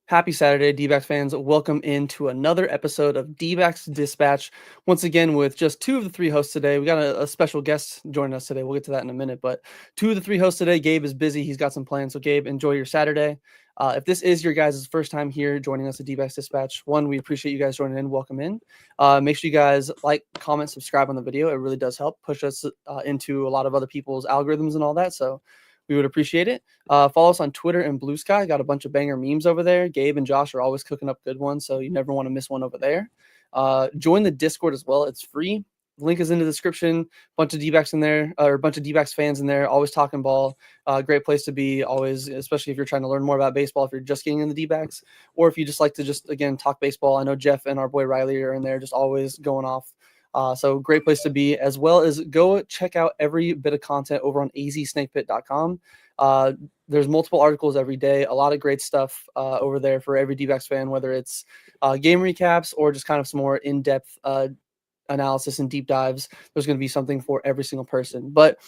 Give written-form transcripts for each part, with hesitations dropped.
Happy Saturday, Dbacks fans. Welcome into another episode of Dbacks Dispatch. Once again, with just two of the three hosts today. We got a special guest joining us today. We'll get to that in a minute, but two of the three hosts today. Gabe is busy. He's got some plans. So, Gabe, enjoy your Saturday. If this is your guys' first time here joining us at Dbacks Dispatch, one, we appreciate you guys joining in. Welcome in. Make sure you guys like, comment, subscribe on the video. It really does help push us into a lot of other people's algorithms and all that. So, we would appreciate it. Follow us on Twitter and Blue Sky. Got a bunch of banger memes over there. Gabe and Josh are always cooking up good ones, so you never want to miss one over there. Join the Discord as well. It's free. Link is in the description. Bunch of D-backs in there, or a bunch of D-backs fans in there. Always talking ball. Great place to be. Always, especially if you're trying to learn more about baseball. If you're just getting in the D-backs, or if you just like to again talk baseball. I know Jeff and our boy Riley are in there, just always going off. So great place to be, as well as go check out every bit of content over on azsnakepit.com. There's multiple articles every day, a lot of great stuff over there for every D-backs fan, whether it's game recaps or just kind of some more in-depth analysis and deep dives. There's going to be something for every single person. But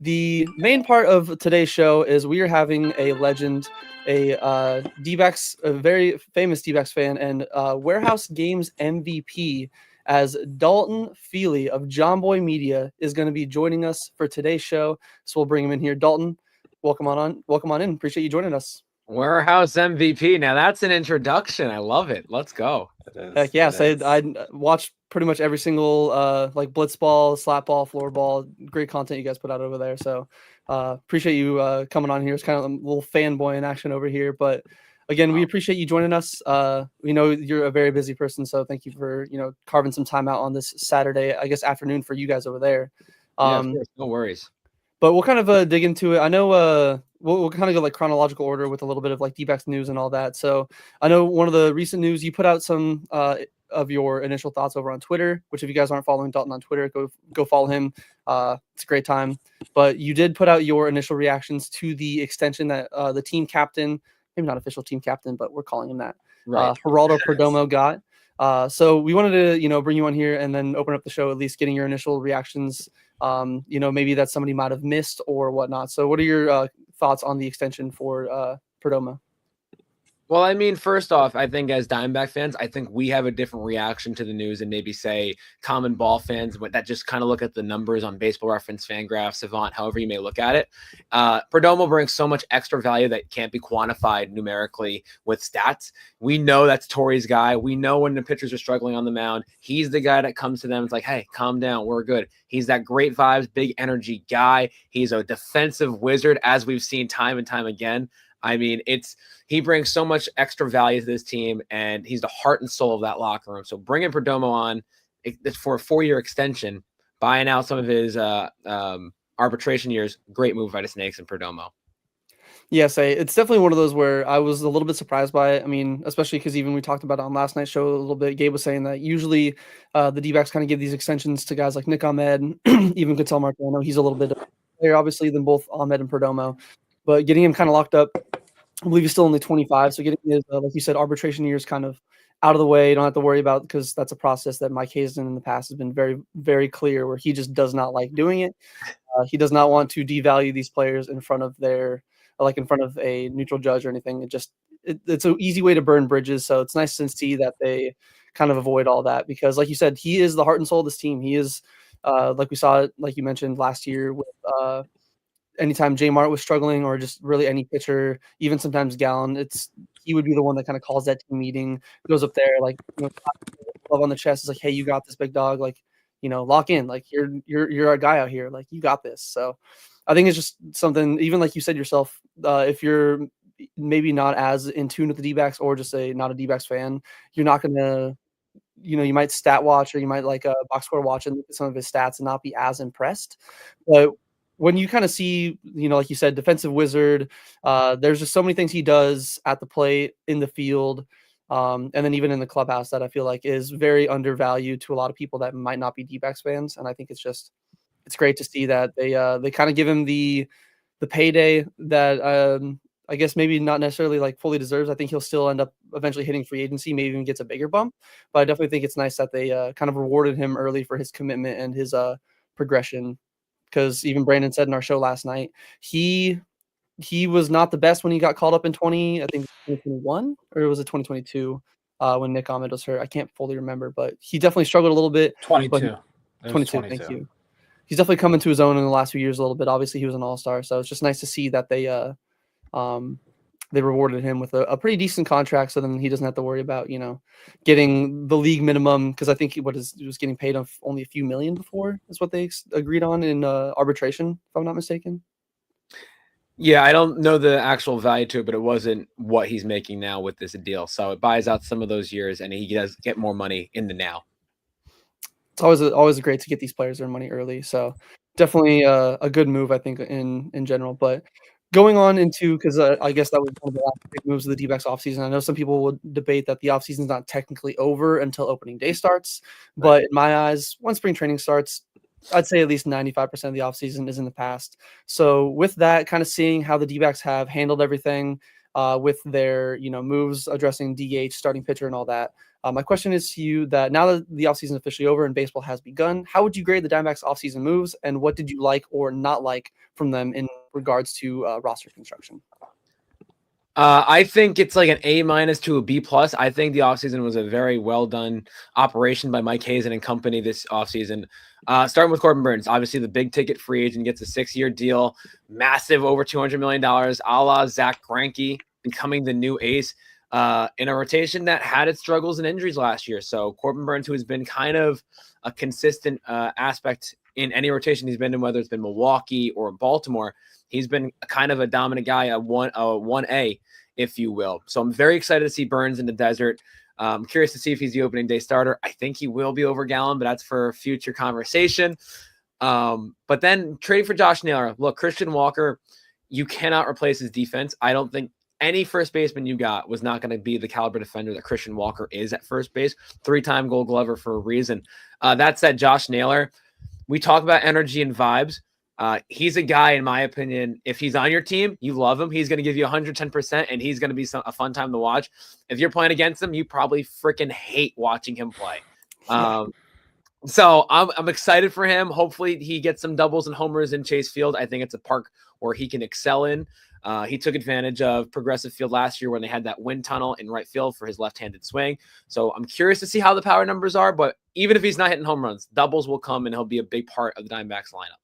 the main part of today's show is we are having a legend, a very famous D-backs fan and Warehouse Games MVP, as Dalton Feely of Jomboy Media is going to be joining us for today's show. So we'll bring him in here. Dalton, welcome on in. Appreciate you joining us. Warehouse MVP. Now that's an introduction. I love it. Let's go. Heck yeah. So I watched pretty much every single like blitz ball, slap ball, floor ball. Great content you guys put out over there. So appreciate you coming on here. It's kind of a little fanboy in action over here, but again, we appreciate you joining us. We know you're a very busy person, so thank you for carving some time out on this Saturday, I guess afternoon for you guys over there. Yeah, of course, no worries. But we'll kind of dig into it. I know we'll kind of go like chronological order with a little bit of like D-backs news and all that. So I know one of the recent news, you put out some of your initial thoughts over on Twitter, which if you guys aren't following Dalton on Twitter, go follow him. It's a great time. But you did put out your initial reactions to the extension that the team captain, maybe not official team captain, but we're calling him that. Right. Geraldo Perdomo got. So we wanted to, bring you on here and then open up the show, at least getting your initial reactions. Maybe that somebody might have missed or whatnot. So what are your thoughts on the extension for Perdomo? Well, I mean, first off, I think as Diamondback fans, I think we have a different reaction to the news than maybe, say, common ball fans that just kind of look at the numbers on Baseball Reference, Fangraphs, Savant, however you may look at it. Perdomo brings so much extra value that can't be quantified numerically with stats. We know that's Torrey's guy. We know when the pitchers are struggling on the mound, he's the guy that comes to them. It's like, hey, calm down. We're good. He's that great vibes, big energy guy. He's a defensive wizard, as we've seen time and time again. I mean, he brings so much extra value to this team, and he's the heart and soul of that locker room. So bringing Perdomo on for a 4-year extension, buying out some of his arbitration years, great move by the Snakes and Perdomo. Yes, it's definitely one of those where I was a little bit surprised by it. I mean, especially because even we talked about it on last night's show a little bit. Gabe was saying that usually the D-backs kind of give these extensions to guys like Nick Ahmed, even Cattell Marco. I know he's a little bit higher, obviously, than both Ahmed and Perdomo. But getting him kind of locked up, I believe he's still only 25. So getting his, like you said, arbitration years kind of out of the way. You don't have to worry about, because that's a process that Mike Hazen in the past has been very, very clear, where he just does not like doing it. He does not want to devalue these players in front of a neutral judge or anything. It's an easy way to burn bridges. So it's nice to see that they kind of avoid all that, because like you said, he is the heart and soul of this team. He is, like we saw, like you mentioned last year with, anytime J Mart was struggling, or just really any pitcher, even sometimes Gallon, he would be the one that kind of calls that team meeting, goes up there, like, love on the chest, is like, hey, you got this, big dog, like, lock in, like you're our guy out here, like you got this. So I think it's just something, even like you said yourself, if you're maybe not as in tune with the D-backs, or just not a D-backs fan, you're not gonna, you might stat watch, or you might like a box score watch and look at some of his stats and not be as impressed. But when you kind of see, like you said, defensive wizard, there's just so many things he does at the plate, in the field, And then even in the clubhouse that I feel like is very undervalued to a lot of people that might not be D-backs fans. And I think it's great to see that they kind of give him the payday that I guess maybe not necessarily like fully deserves. I think he'll still end up eventually hitting free agency, maybe even gets a bigger bump. But I definitely think it's nice that they kind of rewarded him early for his commitment and his progression. Because even Brandon said in our show last night, he was not the best when he got called up in 2021, or was it 2022 when Nick Ahmed was hurt? I can't fully remember, but he definitely struggled a little bit. 22. 22. Thank you. He's definitely come into his own in the last few years a little bit. Obviously, he was an all-star, so it's just nice to see that they rewarded him with a pretty decent contract, so then he doesn't have to worry about getting the league minimum, because I think he was getting paid only a few million before is what they agreed on in arbitration, if I'm not mistaken. Yeah, I don't know the actual value to it, but it wasn't what he's making now with this deal. So it buys out some of those years, and he does get more money in the now. It's always great to get these players their money early. So definitely a good move, I think, in general. But going on into, because I guess that was one of the last big moves of the D-backs offseason. I know some people would debate that the offseason is not technically over until opening day starts. But in my eyes, once spring training starts, I'd say at least 95% of the offseason is in the past. So with that, kind of seeing how the D-backs have handled everything with their moves addressing DH, starting pitcher, and all that. My question is to you that now that the offseason is officially over and baseball has begun, how would you grade the Diamondbacks offseason moves, and what did you like or not like from them in regards to roster construction? I think it's like an A- to a B+. I think the offseason was a very well done operation by Mike Hazen and company this offseason. Starting with Corbin Burnes, obviously the big ticket free agent, gets a 6-year deal, massive, over $200 million, a la Zach Greinke, becoming the new ace in a rotation that had its struggles and injuries last year. So Corbin Burnes, who has been kind of a consistent aspect in any rotation he's been in, whether it's been Milwaukee or Baltimore, he's been kind of a dominant guy, a 1A, if you will. So I'm very excited to see Burnes in the desert. I'm curious to see if he's the opening day starter. I think he will be over Gallen, but that's for future conversation. But then trading for Josh Naylor. Look, Christian Walker, you cannot replace his defense. I don't think any first baseman you got was not going to be the caliber defender that Christian Walker is at first base. 3-time Gold Glover for a reason. That said, Josh Naylor, we talk about energy and vibes. He's a guy, in my opinion, if he's on your team, you love him. He's going to give you 110%, and he's going to be a fun time to watch. If you're playing against him, you probably freaking hate watching him play. So I'm excited for him. Hopefully he gets some doubles and homers in Chase Field. I think it's a park where he can excel in. He took advantage of Progressive Field last year when they had that wind tunnel in right field for his left-handed swing. So I'm curious to see how the power numbers are, but even if he's not hitting home runs, doubles will come, and he'll be a big part of the Diamondbacks lineup.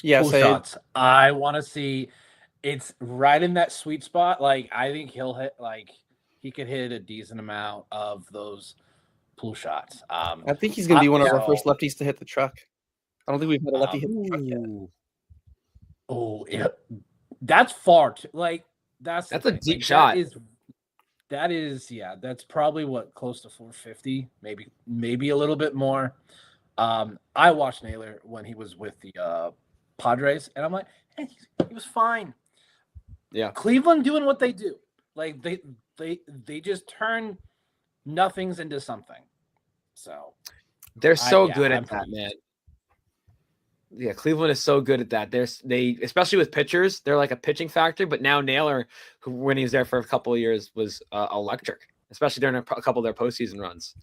Yeah, pull shots. I want to see. It's right in that sweet spot. Like, I think he'll hit, like, he could hit a decent amount of those pull shots. I think he's going to be one of our first lefties to hit the truck. I don't think we've had a lefty hit the truck yet. Oh, yeah. That's far too, like, that's a deep shot. That is, yeah, that's probably close to 450, maybe a little bit more. I watched Naylor when he was with the Padres, and I'm like, hey, he was fine. Yeah, Cleveland doing what they do, like they just turn nothings into something. So they're so good at that, man. Yeah, Cleveland is so good at that. They especially with pitchers, they're like a pitching factory. But now Naylor, who when he was there for a couple of years, was electric, especially during a couple of their postseason runs.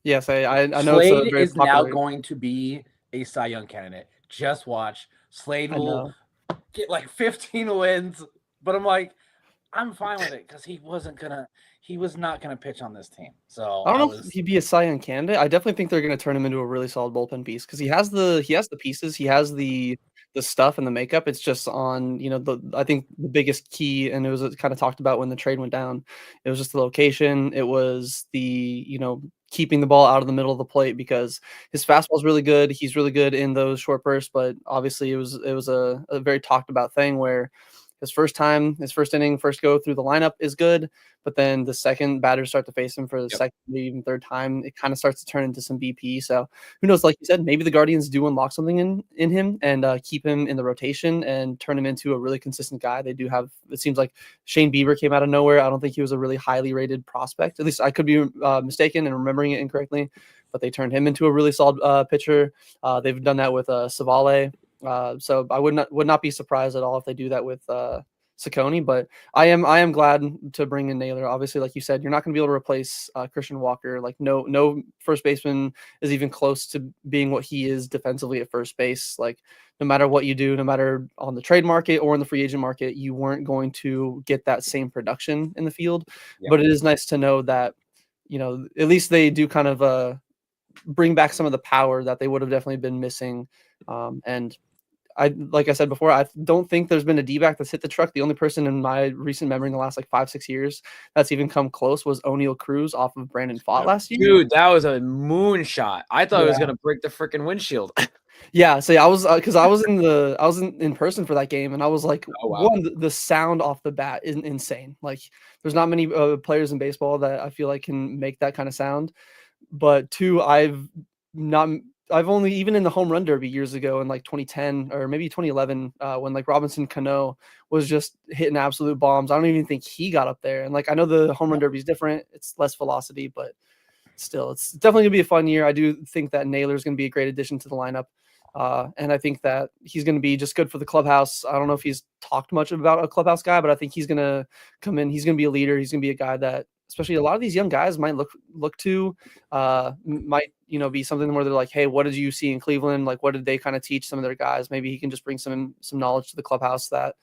Yes, I know. Slade is now going to be a Cy Young candidate. Just watch. Slade will get like 15 wins, but I'm like, I'm fine with it because he was not gonna pitch on this team. So I don't know if he'd be a Cy Young candidate. I definitely think they're gonna turn him into a really solid bullpen piece because he has the pieces, he has the stuff and the makeup. It's just on, I think the biggest key, and it was kind of talked about when the trade went down. It was just the location. It was the, keeping the ball out of the middle of the plate because his fastball is really good. He's really good in those short bursts, but obviously it was a very talked about thing where his first inning, first go through the lineup is good, but then the second batters start to face him for the second, maybe even third time, it kind of starts to turn into some BP. So who knows? Like you said, maybe the Guardians do unlock something in him and keep him in the rotation and turn him into a really consistent guy. They do have. It seems like Shane Bieber came out of nowhere. I don't think he was a really highly rated prospect. At least I could be mistaken and remembering it incorrectly, but they turned him into a really solid pitcher. They've done that with Savale. So I would not be surprised at all if they do that with Ciccone, but I am glad to bring in Naylor. Obviously, like you said, you're not going to be able to replace Christian Walker. Like no first baseman is even close to being what he is defensively at first base. Like no matter what you do, no matter on the trade market or in the free agent market, you weren't going to get that same production in the field. Yeah. But it is nice to know that, at least they do kind of bring back some of the power that they would have definitely been missing. And like I said before, I don't think there's been a D-back that's hit the truck. The only person in my recent memory in the last 5-6 years that's even come close was O'Neal Cruz off of Brandon Pfaadt last year. Dude, that was a moonshot. I thought it was gonna break the freaking windshield. Yeah, so I was because I was in person for that game, and I was like, oh, wow. One, the sound off the bat is insane. Like, there's not many players in baseball that I feel like can make that kind of sound. But two, I've only, even in the home run derby years ago in 2010 or maybe 2011, when Robinson Cano was just hitting absolute bombs, I don't even think he got up there. And I know the home run derby is different. It's less velocity, but still, it's definitely going to be a fun year. I do think that Naylor is going to be a great addition to the lineup. And I think that he's going to be just good for the clubhouse. I don't know if he's talked much about a clubhouse guy, but I think he's going to come in. He's going to be a leader. He's going to be a guy that, especially a lot of these young guys might look to, might, be something where they're like, hey, what did you see in Cleveland? Like, what did they kind of teach some of their guys? Maybe he can just bring some knowledge to the clubhouse that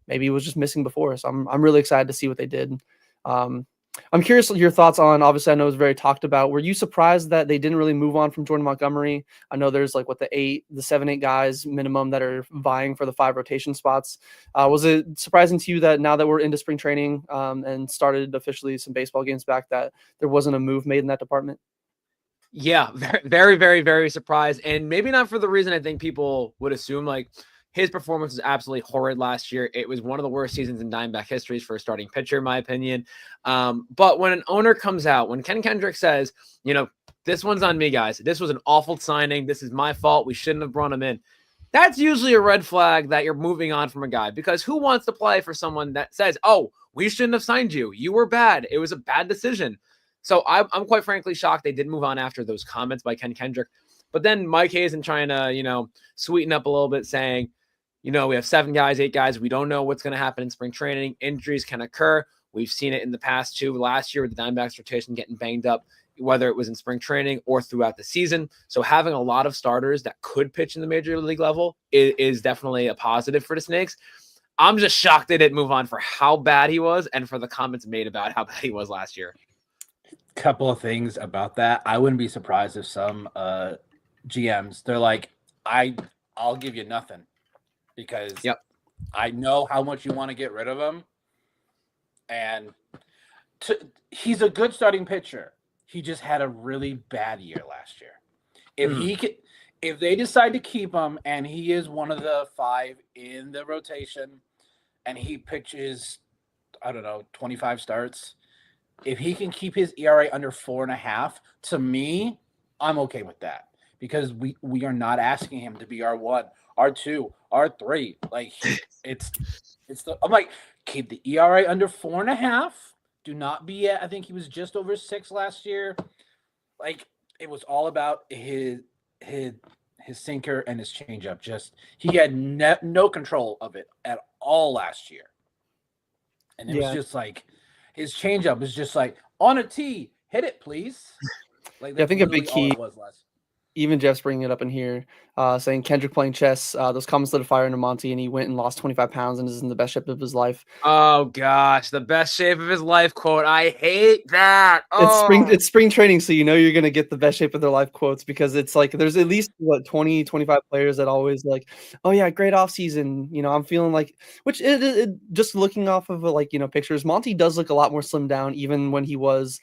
maybe was just missing before. So I'm really excited to see what they did. I'm curious your thoughts on, obviously I know it was very talked about. Were you surprised that they didn't really move on from Jordan Montgomery? I know there's the 7-8 guys minimum that are vying for the 5 rotation spots. Was it surprising to you that now that we're into spring training and started officially some baseball games back, that there wasn't a move made in that department? Yeah, very, very, very surprised. And maybe not for the reason I think people would assume. His performance was absolutely horrid last year. It was one of the worst seasons in Diamondback history for a starting pitcher, in my opinion. But when an owner comes out, when Ken Kendrick says, this one's on me, guys. This was an awful signing. This is my fault. We shouldn't have brought him in. That's usually a red flag that you're moving on from a guy, because who wants to play for someone that says, oh, we shouldn't have signed you. You were bad. It was a bad decision. So I'm quite frankly shocked they did move on after those comments by Ken Kendrick. But then Mike Hazen trying to, sweeten up a little bit, saying, we have 7 guys, 8 guys. We don't know what's going to happen in spring training. Injuries can occur. We've seen it in the past too. Last year with the Diamondbacks rotation getting banged up, whether it was in spring training or throughout the season. So having a lot of starters that could pitch in the major league level is definitely a positive for the Snakes. I'm just shocked they didn't move on for how bad he was and for the comments made about how bad he was last year. Couple of things about that. I wouldn't be surprised if some GMs, they're like, I'll give you nothing, because I know how much you want to get rid of him. And he's a good starting pitcher. He just had a really bad year last year. If they decide to keep him and he is one of the 5 in the rotation and he pitches, 25 starts, if he can keep his ERA under 4.5, to me, I'm okay with that, because we are not asking him to be our 1, our 2, our 3. I'm like, keep the ERA under 4.5. Do not be at, I think he was just over 6 last year. It was all about his sinker and his changeup. He had no control of it at all last year. And it was just his changeup is just on a tee, hit it, please. I think a big key, even Jeff's bringing it up in here, saying Kendrick playing chess. Those comments lit a fire under Monty, and he went and lost 25 pounds and is in the best shape of his life. Oh gosh, the best shape of his life quote. I hate that. Oh. It's spring training, so you're gonna get the best shape of their life quotes, because it's there's at least 20, 25 players that always oh yeah, great offseason. I'm feeling which it just looking off of pictures, Monty does look a lot more slimmed down, even when he was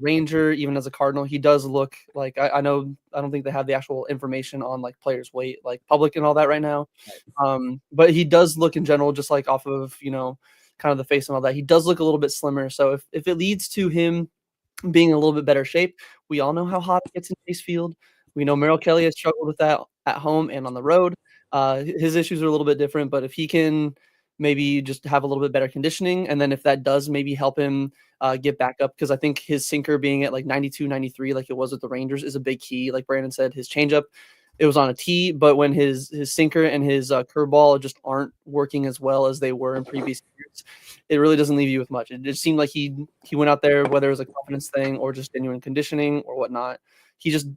Ranger, even as a Cardinal. He does look I know don't think they have the actual information on like players' weight, like public and all that right now. But he does look in general, just like off of kind of the face and all that, he does look a little bit slimmer. So if it leads to him being in a little bit better shape, we all know how hot it gets in Chase Field. We know Merrill Kelly has struggled with that at home and on the road. His issues are a little bit different, but if he can maybe just have a little bit better conditioning, and then if that does maybe help him get back up, because I think his sinker being at like 92, 93, like it was with the Rangers, is a big key. Like Brandon said, his changeup, it was on a tee, but when his sinker and his curveball just aren't working as well as they were in previous years, it really doesn't leave you with much. It just seemed like he went out there, whether it was a confidence thing or just genuine conditioning or whatnot, he just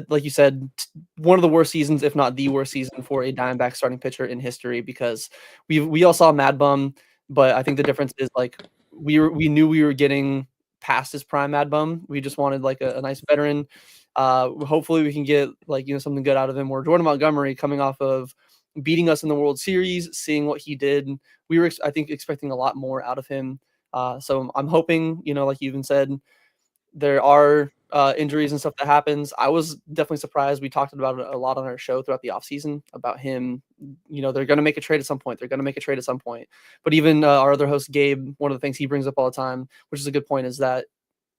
like you said, one of the worst seasons, if not the worst season for a Diamondback starting pitcher in history, because we all saw Mad Bum, but I think the difference is like we knew we were getting past his prime Mad Bum. We just wanted like a nice veteran. Hopefully we can get like something good out of him. Or Jordan Montgomery, coming off of beating us in the World Series, seeing what he did, we were I think expecting a lot more out of him. So I'm hoping, like you even said, there are injuries and stuff that happens. I was definitely surprised. We talked about it a lot on our show throughout the offseason about him. They're going to make a trade at some point. But even our other host, Gabe, one of the things he brings up all the time, which is a good point, is that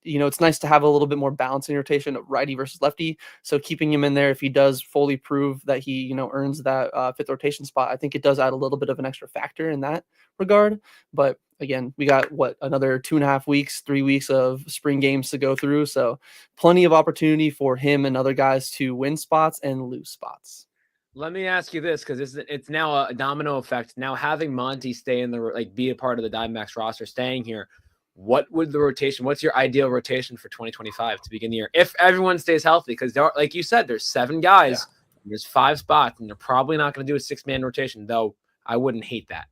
it's nice to have a little bit more balance in your rotation of righty versus lefty. So keeping him in there, if he does fully prove that he, earns that fifth rotation spot, I think it does add a little bit of an extra factor in that regard. But again, we got another 2.5 weeks, 3 weeks of spring games to go through. So plenty of opportunity for him and other guys to win spots and lose spots. Let me ask you this, because it's now a domino effect. Now having Monty stay in be a part of the Diamondbacks roster, staying here, what would the rotation? What's your ideal rotation for 2025 to begin the year if everyone stays healthy? Because like you said, there's 7 guys, there's 5 spots, and they're probably not going to do a 6-man rotation. Though I wouldn't hate that.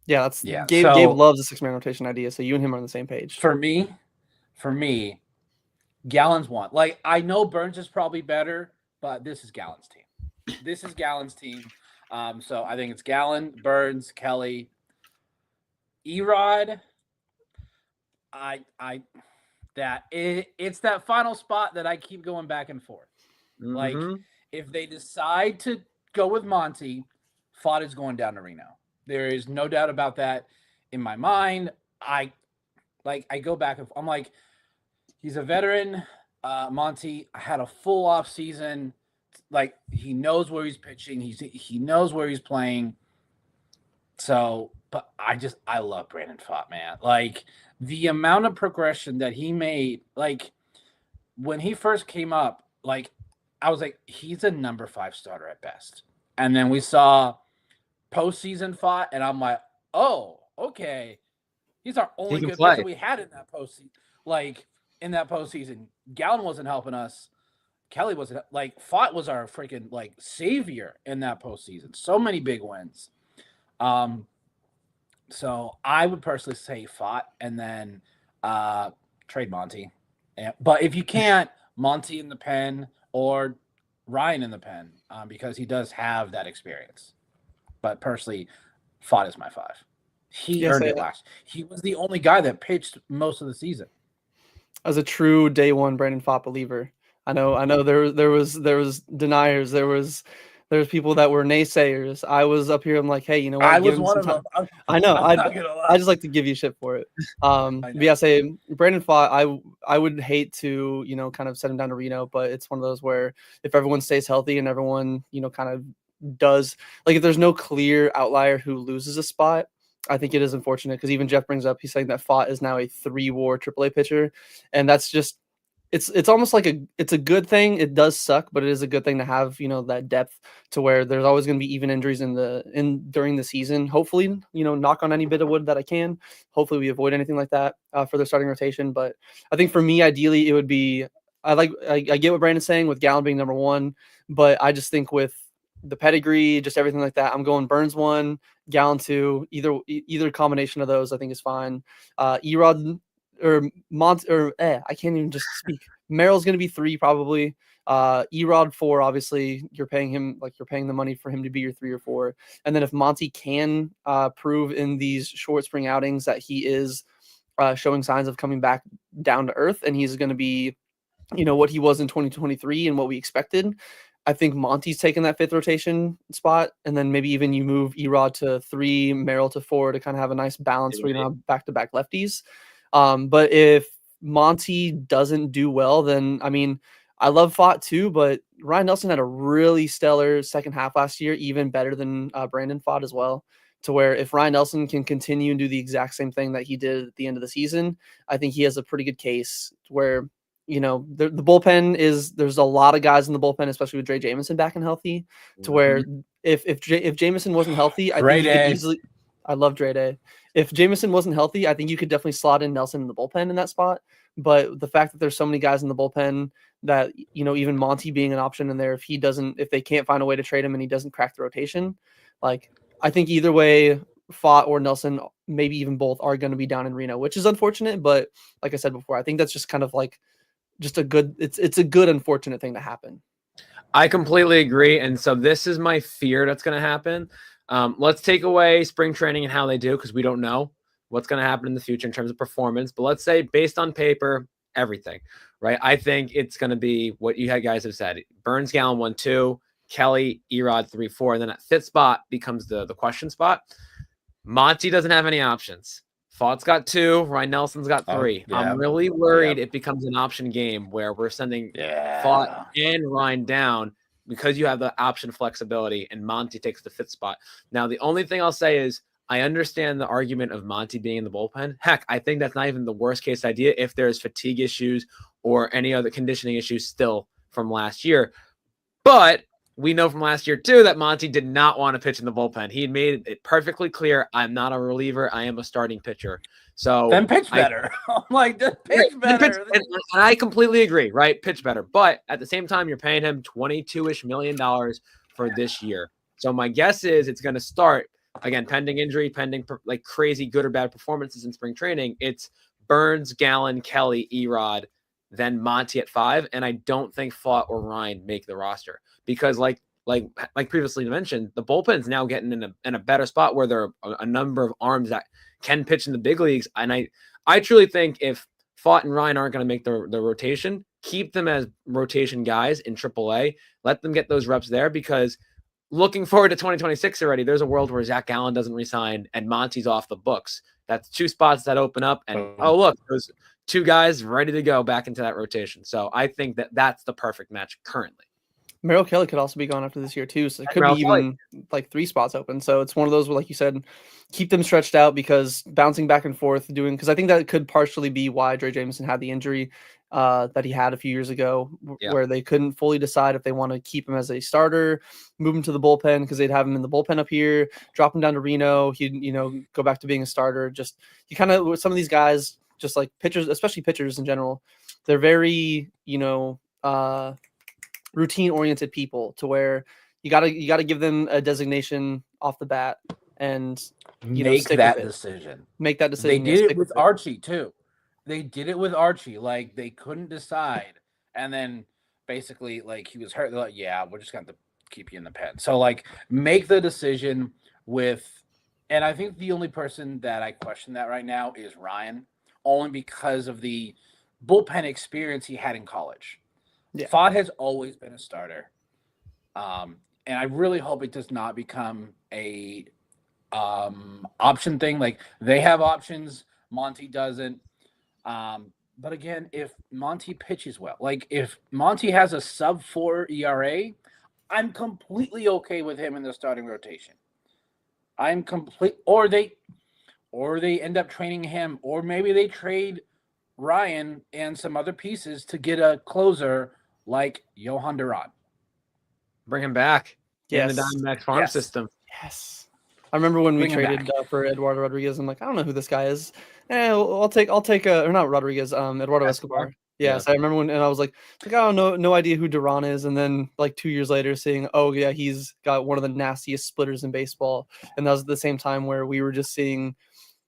Yeah, Gabe loves the 6-man rotation idea. So you and him are on the same page. For me, Gallen's one. Like I know Burns is probably better, but this is Gallen's team. So I think it's Gallen, Burns, Kelly, Erod. It's that final spot that I keep going back and forth. Mm-hmm. Like if they decide to go with Monty, Fott is going down to Reno. There is no doubt about that in my mind. I go back and I'm like, he's a veteran. Monty had a full off season. Like he knows where he's pitching. He knows where he's playing. So, but I love Brandon Fott, man. Like the amount of progression that he made, like when he first came up, like I was like, he's a number 5 starter at best. And then we saw postseason Fott, and I'm like, oh, okay. He's our only good pitcher we had in that postseason. Like in that postseason, Gallen wasn't helping us. Kelly wasn't. Like Fott was our freaking like savior in that postseason. So many big wins. So I would personally say Fott and then trade Monty. But if you can't, Monty in the pen or Ryan in the pen because he does have that experience. But personally, Fott is my 5. He earned it last. He was the only guy that pitched most of the season. As a true day one Brandon Fott believer, I know there was deniers. There was people that were naysayers. I was up here. I'm like, hey, you know what? I was one of them. I know. I just like to give you shit for it. But yeah, say Brandon Fott. I would hate to kind of send him down to Reno, but it's one of those where if everyone stays healthy and everyone kind of does, like if there's no clear outlier who loses a spot, I think it is unfortunate because even Jeff brings up, he's saying that Fott is now a 3-WAR AAA pitcher, and that's just it's almost like it's a good thing. It does suck, but it is a good thing to have that depth to where there's always going to be even injuries during the season. Hopefully, knock on any bit of wood that I can. Hopefully, we avoid anything like that for the starting rotation. But I think for me, ideally, it would be I get what Brandon's saying with Gallen being number 1, but I just think with the pedigree, just everything like that, I'm going Burns 1, Gallen 2. Either combination of those I think is fine. Erod or I can't even just speak. Merrill's going to be 3 probably. Erod 4, obviously you're paying him, like you're paying the money for him to be your 3 or 4. And then if Monty can prove in these short spring outings that he is showing signs of coming back down to earth and he's going to be what he was in 2023 and what we expected. I think Monty's taken that 5th rotation spot, and then maybe even you move Erod to 3, Merrill to 4 to kind of have a nice balance where you don't have back-to-back lefties. But if Monty doesn't do well, then I mean, I love Fott too, but Ryan Nelson had a really stellar second half last year, even better than Brandon Fott as well. To where if Ryan Nelson can continue and do the exact same thing that he did at the end of the season, I think he has a pretty good case where the bullpen there's a lot of guys in the bullpen, especially with Dre Jamison back and healthy, to where if Jamison wasn't healthy, I think you could easily. I love Dre Day. If Jamison wasn't healthy, I think you could definitely slot in Nelson in the bullpen in that spot. But the fact that there's so many guys in the bullpen that even Monty being an option in there, if they can't find a way to trade him and he doesn't crack the rotation, like I think either way, Fott or Nelson, maybe even both, are going to be down in Reno, which is unfortunate. But like I said before, I think that's just kind of like. Just it's a good unfortunate thing to happen. I completely agree, and so this is my fear that's going to happen. Let's take away spring training and how they do, because we don't know what's going to happen in the future in terms of performance. But let's say based on paper, everything, right? I think it's going to be what you guys have said: Burns, Gallen 1-2, Kelly, Erod 3-4, and then at 5th spot becomes the question spot. Monty doesn't have any options. Fott's got 2. Ryan Nelson's got 3. Yeah. I'm really worried it becomes an option game where we're sending Fott and Ryan down because you have the option flexibility, and Monty takes the 5th spot. Now, the only thing I'll say is I understand the argument of Monty being in the bullpen. Heck, I think that's not even the worst case idea if there's fatigue issues or any other conditioning issues still from last year. But we know from last year, too, that Monty did not want to pitch in the bullpen. He had made it perfectly clear, I'm not a reliever. I am a starting pitcher. So then pitch better. I'm like, pitch better. And I completely agree, right? Pitch better. But at the same time, you're paying him $22-ish million for this year. So my guess is it's going to start, again, pending injury, pending like crazy good or bad performances in spring training. It's Burns, Gallen, Kelly, Erod, then Monty at 5. And I don't think Fott or Ryan make the roster. Because like previously mentioned, the bullpen's now getting in a better spot where there are a number of arms that can pitch in the big leagues. And I truly think if Fott and Ryan aren't going to make the rotation, keep them as rotation guys in AAA. Let them get those reps there, because looking forward to 2026 already, there's a world where Zach Gallen doesn't resign and Monty's off the books. That's 2 spots that open up. And, oh, look, those 2 guys ready to go back into that rotation. So I think that's the perfect match currently. Merrill Kelly could also be gone after this year too, so it could be even like 3 spots open. So it's one of those where, like you said, keep them stretched out, because bouncing back and forth because I think that could partially be why Dre Jamison had the injury that he had a few years ago, where they couldn't fully decide if they want to keep him as a starter, move him to the bullpen, because they'd have him in the bullpen up here, drop him down to Reno, he'd go back to being a starter. Just you kind of, with some of these guys, just like pitchers, especially pitchers in general, they're very routine-oriented people, to where you gotta give them a designation off the bat and make that decision. Make that decision. They did it with Archie too. They did it with Archie. Like, they couldn't decide, and then basically, like, he was hurt. They're like, yeah, we're just going to keep you in the pen. So, like, make the decision with. And I think the only person that I question that right now is Ryan, only because of the bullpen experience he had in college. Yeah. Fott has always been a starter. And I really hope it does not become a option thing. Like, they have options, Monty doesn't. But again, if Monty pitches well, like if Monty has a sub-4 ERA, I'm completely okay with him in the starting rotation. Or they end up trading him, or maybe they trade Ryan and some other pieces to get a closer like Johan Duran. Bring him back in the Diamondbacks farm system. Yes. I remember when we traded for Eduardo Rodriguez. I'm like, I don't know who this guy is. I'll take or not Rodriguez, Eduardo Escobar. Yeah. So I remember when, and I was like, I don't know, no idea who Duran is. And then like 2 years later seeing, oh yeah, he's got one of the nastiest splitters in baseball. And that was at the same time where we were just seeing,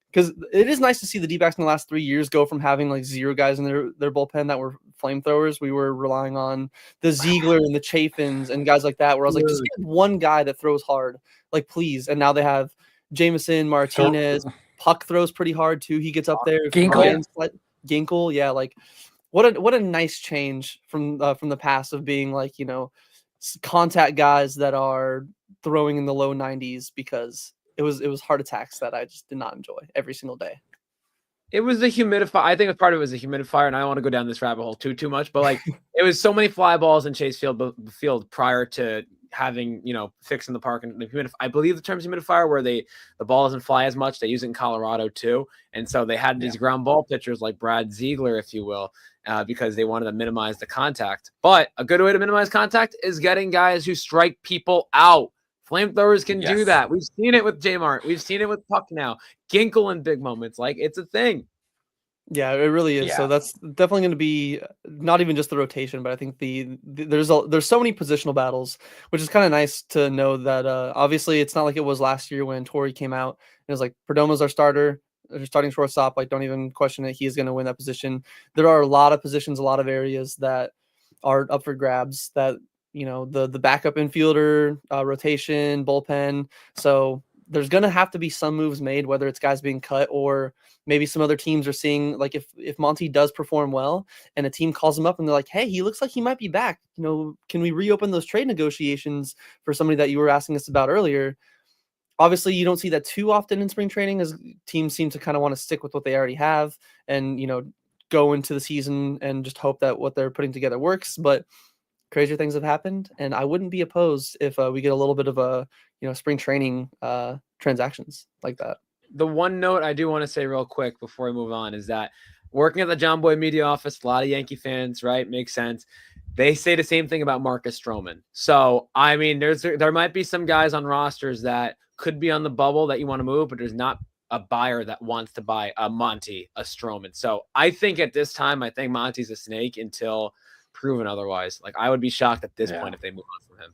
because it is nice to see the D-backs in the last 3 years go from having like 0 guys in their bullpen that were flamethrowers. We were relying on the Ziegler and the Chafins and guys like that, where I was like, just get one guy that throws hard, like, please. And now they have Jameson, Martinez. Puck throws pretty hard too. He gets up there. Ginkle, yeah, like what a nice change from the past of being like, contact guys that are throwing in the low 90s, because it was heart attacks that I just did not enjoy every single day. It was the humidifier. I think part of it was a humidifier, and I don't want to go down this rabbit hole too much, but like it was so many fly balls in Chase Field prior to having, fixing the park and the humidifier. I believe the term's humidifier, where the ball doesn't fly as much. They use it in Colorado too. And so they had these ground ball pitchers like Brad Ziegler, if you will, because they wanted to minimize the contact. But a good way to minimize contact is getting guys who strike people out. Flamethrowers can do that. We've seen it with J-Mart. We've seen it with Puck now. Ginkle in big moments. Like, it's a thing. Yeah, it really is. Yeah. So that's definitely going to be not even just the rotation, but I think there's so many positional battles, which is kind of nice to know that obviously it's not like it was last year when Torrey came out and it was like, Perdomo's our starter, our starting shortstop. Like, don't even question it. He is going to win that position. There are a lot of positions, a lot of areas that are up for grabs, that the backup infielder, rotation, bullpen. So there's going to have to be some moves made, whether it's guys being cut or maybe some other teams are seeing, like, if Monty does perform well and a team calls him up and they're like, hey, he looks like he might be back. Can we reopen those trade negotiations for somebody that you were asking us about earlier? Obviously, you don't see that too often in spring training, as teams seem to kind of want to stick with what they already have and, go into the season and just hope that what they're putting together works. But crazier things have happened, and I wouldn't be opposed if we get a little bit of a spring training transactions like that. The one note I do want to say real quick before we move on is that working at the Jomboy Media office, a lot of Yankee fans, right? Makes sense. They say the same thing about Marcus Stroman. So, I mean, there might be some guys on rosters that could be on the bubble that you want to move, but there's not a buyer that wants to buy a Monty, a Stroman. So I think at this time, I think Monty's a snake until proven otherwise. Like, I would be shocked at this point if they move on from him.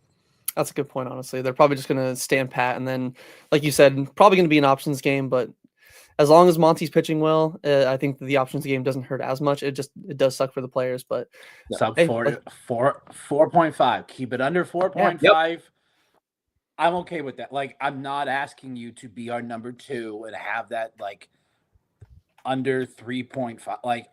That's a good point, honestly. They're probably just going to stand pat, and then, like you said, probably going to be an options game, but as long as Monty's pitching well, I think the options game doesn't hurt as much. It does suck for the players, but sub 4.5. Keep it under 4.5. Yep. I'm okay with that. Like, I'm not asking you to be our number 2 and have that like under 3.5. Like,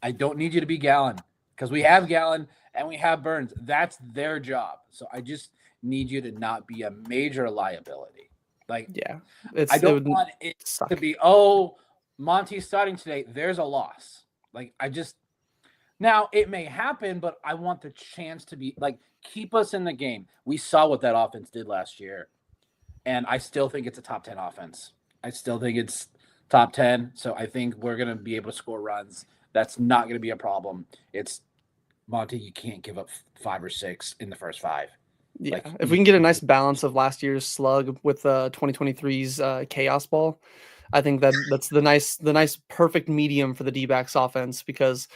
I don't need you to be Gallen, because we have Gallen and we have Burns. That's their job. So I just need you to not be a major liability. Like, I don't want it to be, Monty's starting today, there's a loss. Like, now it may happen, but I want the chance to be like, keep us in the game. We saw what that offense did last year, and I still think it's a top 10 offense. I still think it's top 10. So I think we're going to be able to score runs. That's not going to be a problem. It's Monty, you can't give up 5 or 6 in the first 5. Yeah, like, if we can get a nice balance of last year's slug with 2023's chaos ball, I think that's the nice perfect medium for the D-backs offense, because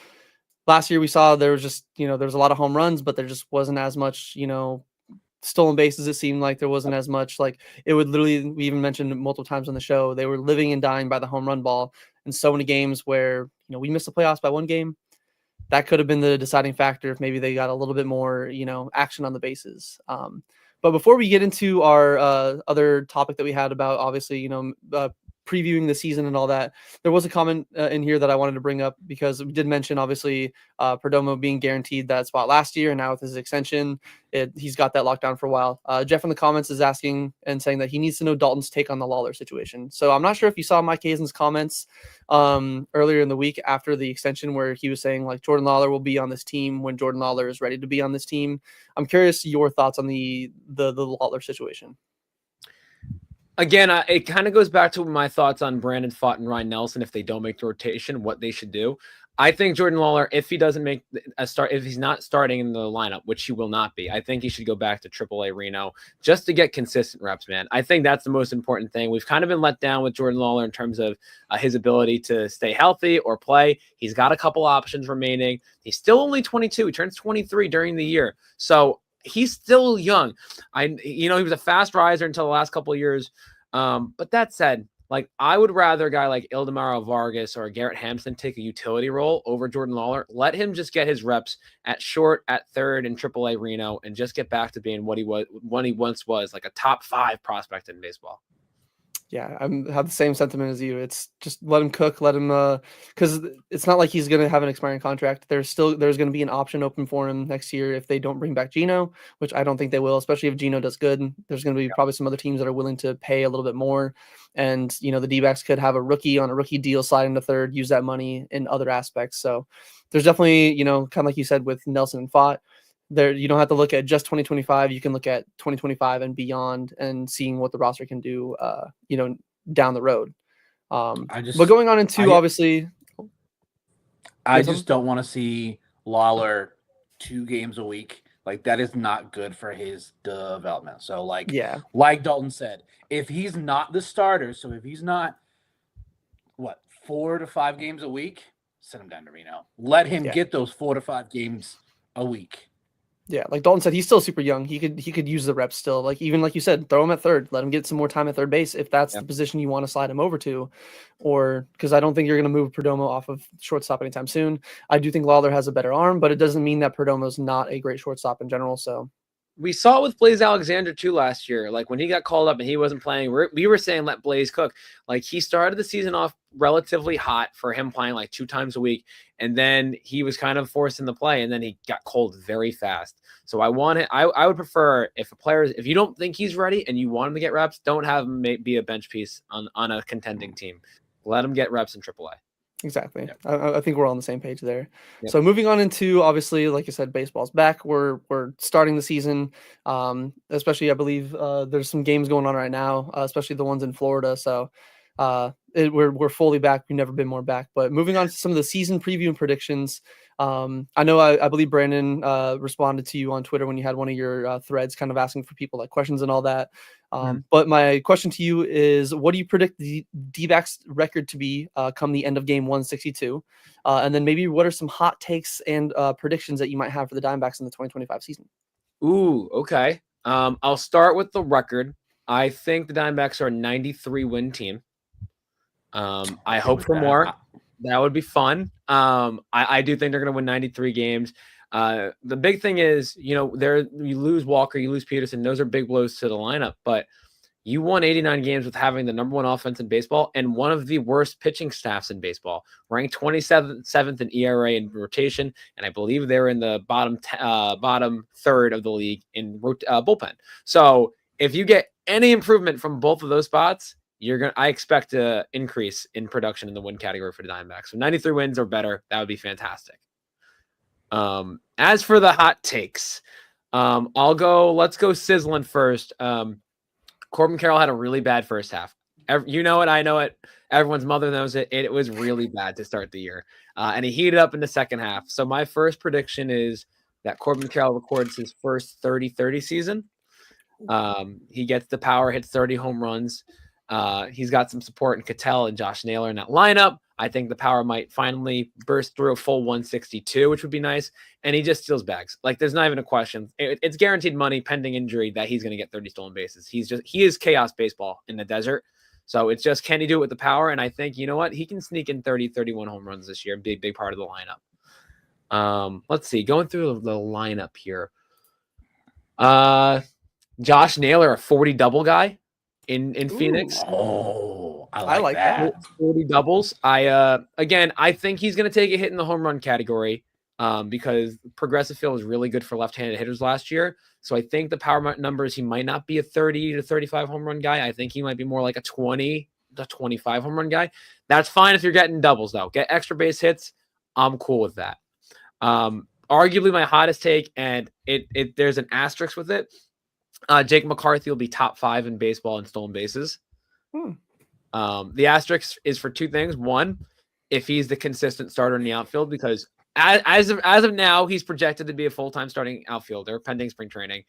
last year we saw there was just, there was a lot of home runs, but there just wasn't as much, stolen bases. It seemed like there wasn't as much, like, it would literally, we even mentioned multiple times on the show, they were living and dying by the home run ball. And so many games where, we missed the playoffs by one game, that could have been the deciding factor if maybe they got a little bit more, action on the bases. But before we get into our other topic that we had about, obviously, previewing the season and all that, there was a comment in here that I wanted to bring up, because we did mention, obviously, Perdomo being guaranteed that spot last year, and now with his extension, he's got that locked down for a while. Jeff in the comments is asking and saying that he needs to know Dalton's take on the Lawler situation. So I'm not sure if you saw Mike Hazen's comments earlier in the week after the extension, where he was saying, like, Jordan Lawler will be on this team when Jordan Lawler is ready to be on this team. I'm curious your thoughts on the Lawler situation. Again, it kind of goes back to my thoughts on Brandon Pfaadt and Ryan Nelson. If they don't make the rotation, what they should do. I think Jordan Lawler, if he doesn't make a start, if he's not starting in the lineup, which he will not be, I think he should go back to AAA Reno just to get consistent reps, man. I think that's the most important thing. We've kind of been let down with Jordan Lawler in terms of his ability to stay healthy or play. He's got a couple options remaining. He's still only 22. He turns 23 during the year. So he's still young. He was a fast riser until the last couple of years. But that said, like, I would rather a guy like Ildemaro Vargas or Garrett Hampson take a utility role over Jordan Lawler. Let him just get his reps at short, at third, in AAA Reno, and just get back to being what he once was, like a top 5 prospect in baseball. Yeah, have the same sentiment as you. It's just let him cook, let him because it's not like he's gonna have an expiring contract. There's gonna be an option open for him next year if they don't bring back Gino, which I don't think they will, especially if Gino does good. There's gonna be probably some other teams that are willing to pay a little bit more. And the D-backs could have a rookie on a rookie deal slide into third, use that money in other aspects. So there's definitely, kind of like you said with Nelson and Fott, there you don't have to look at just 2025. You can look at 2025 and beyond and seeing what the roster can do down the road. But going on into obviously I just don't want to see Lawler 2 games a week. Like that is not good for his development. So like Dalton said, if he's not the starter, so if he's not 4 to 5 games a week, send him down to Reno. Let him get those 4 to 5 games a week. Yeah, like Dalton said, he's still super young. He could use the reps still. Like even like you said, throw him at third. Let him get some more time at third base if that's the position you want to slide him over to, or because I don't think you're going to move Perdomo off of shortstop anytime soon. I do think Lawler has a better arm, but it doesn't mean that Perdomo's not a great shortstop in general. So we saw it with Blaze Alexander too last year. Like when he got called up and he wasn't playing, we were saying let Blaze cook. Like he started the season off relatively hot for him playing like 2 times a week, and then he was kind of forced into play, and then he got cold very fast. So I would prefer if you don't think he's ready and you want him to get reps, don't have him be a bench piece on a contending team. Let him get reps in AAA. Exactly. Yep. I think we're all on the same page there. Yep. So moving on into, obviously, like I said, baseball's back. We're starting the season. Especially, I believe there's some games going on right now, especially the ones in Florida. So we're fully back. We've never been more back. But moving on to some of the season preview and predictions. I know I believe Brandon responded to you on Twitter when you had one of your threads kind of asking for people like questions and all that. But my question to you is, what do you predict the D-backs record to be come the end of game 162? And then maybe what are some hot takes and predictions that you might have for the Diamondbacks in the 2025 season? Ooh, okay. I'll start with the record. I think the Diamondbacks are a 93 win team. I hope for more. That would be fun. I do think they're going to win 93 games. The big thing is, you lose Walker, you lose Peterson. Those are big blows to the lineup, but you won 89 games with having the number 1 offense in baseball and one of the worst pitching staffs in baseball, ranked 27th in ERA in rotation. And I believe they're in the bottom third of the league in bullpen. So if you get any improvement from both of those spots, I expect an increase in production in the win category for the Diamondbacks. So 93 wins or better, that would be fantastic. As for the hot takes, let's go sizzling first. Corbin Carroll had a really bad first half. You know it, I know it. Everyone's mother knows it. It was really bad to start the year. And he heated up in the second half. So my first prediction is that Corbin Carroll records his first 30-30 season. He gets the power, hits 30 home runs. He's got some support in Cattell and Josh Naylor in that lineup. I think the power might finally burst through a full 162, which would be nice. And he just steals bags. Like there's not even a question. It's guaranteed money pending injury that he's going to get 30 stolen bases. He is chaos baseball in the desert. So it's just, can he do it with the power? And I think, you know what? He can sneak in 30, 31 home runs this year. Big part of the lineup. Let's see, going through the lineup here. Josh Naylor, a 40 double guy in Phoenix. Oh, I like that. 40 doubles. I think he's going to take a hit in the home run category because Progressive Field was really good for left-handed hitters last year. So I think the power numbers, he might not be a 30 to 35 home run guy. I think he might be more like a 20 to 25 home run guy. That's fine if you're getting doubles, though. Get extra base hits. I'm cool with that. Arguably my hottest take, and there's an asterisk with it. Jake McCarthy will be top 5 in baseball in stolen bases. The asterisk is for 2 things. One, if he's the consistent starter in the outfield, because as of now, he's projected to be a full-time starting outfielder pending spring training.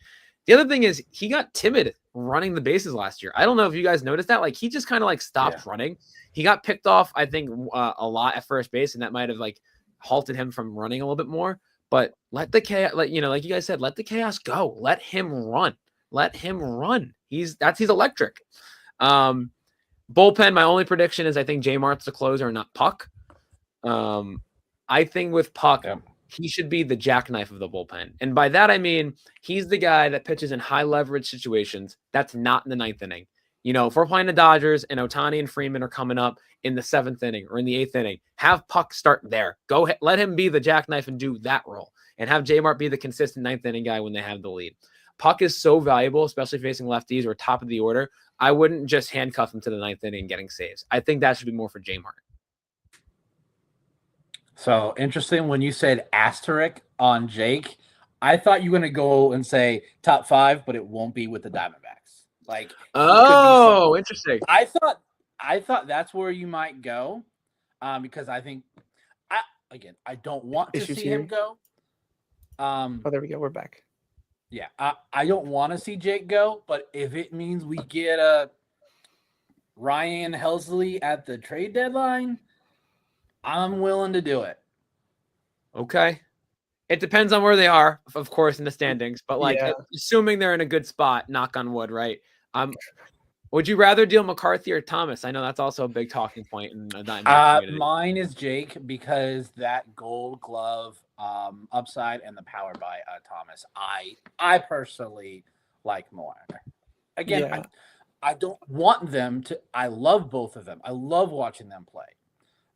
The other thing is he got timid running the bases last year. I don't know if you guys noticed that. Like he just kind of like stopped running. He got picked off, I think, a lot at first base, and that might have like halted him from running a little bit more. But let the chaos, like you guys said, let the chaos go. Let him run. Let him run. He's electric. Bullpen, my only prediction is I think J Mart's the closer, not Puck. I think with Puck, he should be the jackknife of the bullpen. And by that, I mean, he's the guy that pitches in high leverage situations. That's not in the 9th inning. If we're playing the Dodgers and Ohtani and Freeman are coming up in the 7th inning or in the 8th inning, have Puck start there. Go ahead, let him be the jackknife and do that role, and have J-Mart be the consistent 9th inning guy when they have the lead. Puck is so valuable, especially facing lefties or top of the order. I wouldn't just handcuff him to the 9th inning getting saves. I think that should be more for J-Mart. So interesting when you said asterisk on Jake. I thought you were going to go and say top 5, but it won't be with the Diamondbacks. Like, Interesting. I thought that's where you might go, because I think, I don't want to see him go. There we go. We're back. Yeah, I don't want to see Jake go, but if it means we get a Ryan Helsley at the trade deadline, I'm willing to do it. Okay. It depends on where they are, of course, in the standings, but assuming they're in a good spot, knock on wood, right? Would you rather deal McCarthy or Thomas? I know that's also a big talking point in the Diamondback community. Mine is Jake because that Gold Glove upside and the power by Thomas, I personally like more. Again, I don't want them to. I love both of them. I love watching them play.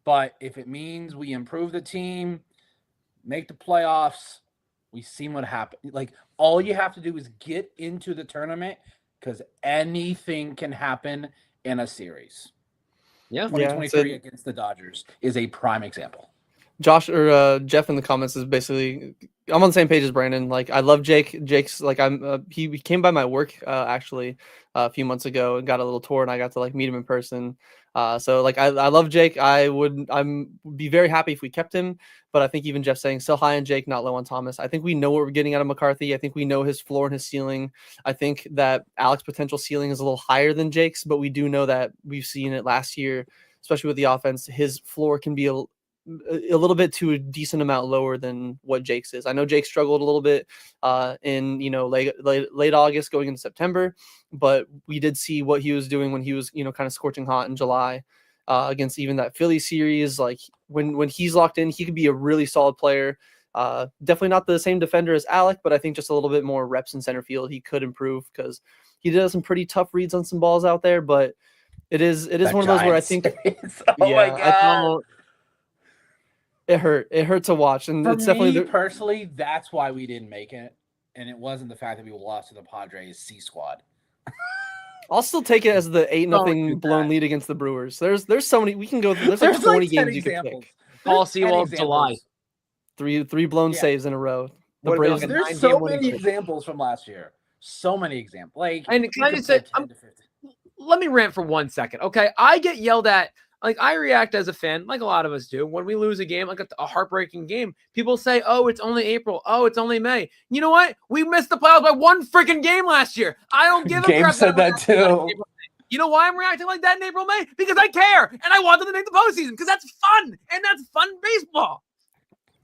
But if it means we improve the team, make the playoffs, we see what happens. Like, all you have to do is get into the tournament, because anything can happen in a series. 2023 against the Dodgers is a prime example. Josh or Jeff in the comments is basically, I'm on the same page as Brandon. Like, I love Jake. Jake's like, he came by my work actually a few months ago and got a little tour, and I got to like meet him in person. So like, I love Jake. I'm be very happy if we kept him, but I think even Jeff saying still high on Jake, not low on Thomas. I think we know what we're getting out of McCarthy. I think we know his floor and his ceiling. I think that Alex's potential ceiling is a little higher than Jake's, but we do know that we've seen it last year, especially with the offense. His floor can be a little bit to a decent amount lower than what Jake's is. I know Jake struggled a little bit in late August going into September, but we did see what he was doing when he was kind of scorching hot in July against even that Philly series. Like, when he's locked in, he could be a really solid player. Definitely not the same defender as Alec, but I think just a little bit more reps in center field he could improve, because he does some pretty tough reads on some balls out there. But it is one of those where I think my God. It hurt to watch, and For it's definitely personally, that's why we didn't make it, and it wasn't the fact that we lost to the Padres C squad. I'll still take it as the 8-0 blown lead against the Brewers. There's so many we can go. There's like 20 games you could pick. Paul Sewald, July, three blown saves in a row. The Braves. There's so many examples from last year. So many examples. Like, and can I just say, let me rant for 1 second, okay? I get yelled at. Like, I react as a fan, like a lot of us do, when we lose a game, like a heartbreaking game. People say, oh, it's only April. Oh, it's only May. You know what? We missed the playoffs by 1 freaking game last year. I don't give a crap. Gabe said that too. You know why I'm reacting like that in April, May? Because I care, and I want them to make the postseason, because that's fun, and that's fun baseball.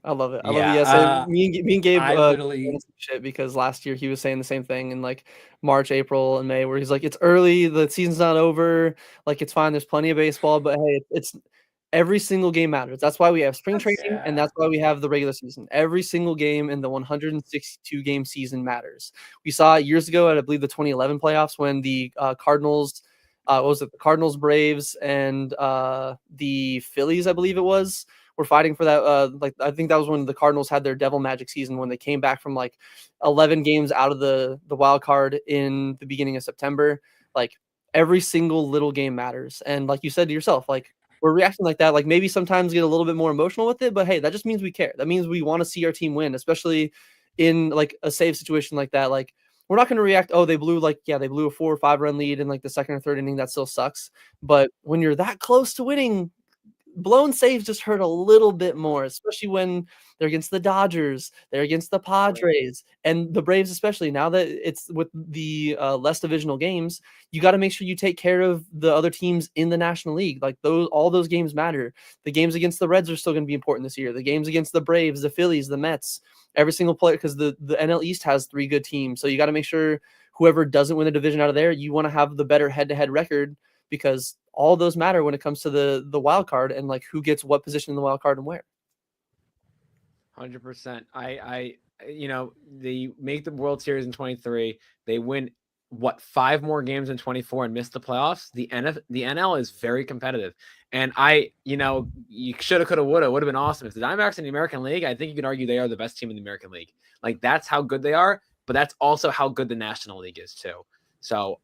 I love it. I love it. Yes, me and Gabe literally shit, because last year he was saying the same thing in like March, April, and May, where he's like, it's early, the season's not over, like it's fine, there's plenty of baseball, but hey, it's every single game matters. That's why we have spring training, and that's why we have the regular season. Every single game in the 162 game season matters. We saw it years ago at, I believe, the 2011 playoffs when the Cardinals, the Cardinals, Braves, and the Phillies, I believe it was, were fighting for that. I think that was when the Cardinals had their devil magic season, when they came back from like 11 games out of the wild card in the beginning of September. Like, every single little game matters. And like you said to yourself, like, we're reacting like that. Like, maybe sometimes get a little bit more emotional with it, but hey, that just means we care. That means we want to see our team win, especially in like a save situation like that. Like, we're not going to react, oh, they blew a 4 or 5 run lead in like the second or third inning. That still sucks. But when you're that close to winning, blown saves just hurt a little bit more, especially when they're against the Dodgers, they're against the Padres, and the Braves, especially now that it's with the less divisional games. You got to make sure you take care of the other teams in the National League. Like, all those games matter. The games against the Reds are still going to be important this year. The games against the Braves, the Phillies, the Mets, every single player, because the NL East has 3 good teams. So you got to make sure whoever doesn't win the division out of there, you want to have the better head-to-head record, because all those matter when it comes to the wild card and like who gets what position in the wild card and where. 100%. They make the World Series in 23. They win what 5 more games in 24 and miss the playoffs, the NL is very competitive. And you shoulda, coulda, woulda, would have been awesome if the Diamondbacks in the American League. I think you could argue they are the best team in the American League. Like, that's how good they are, but that's also how good the National League is too. So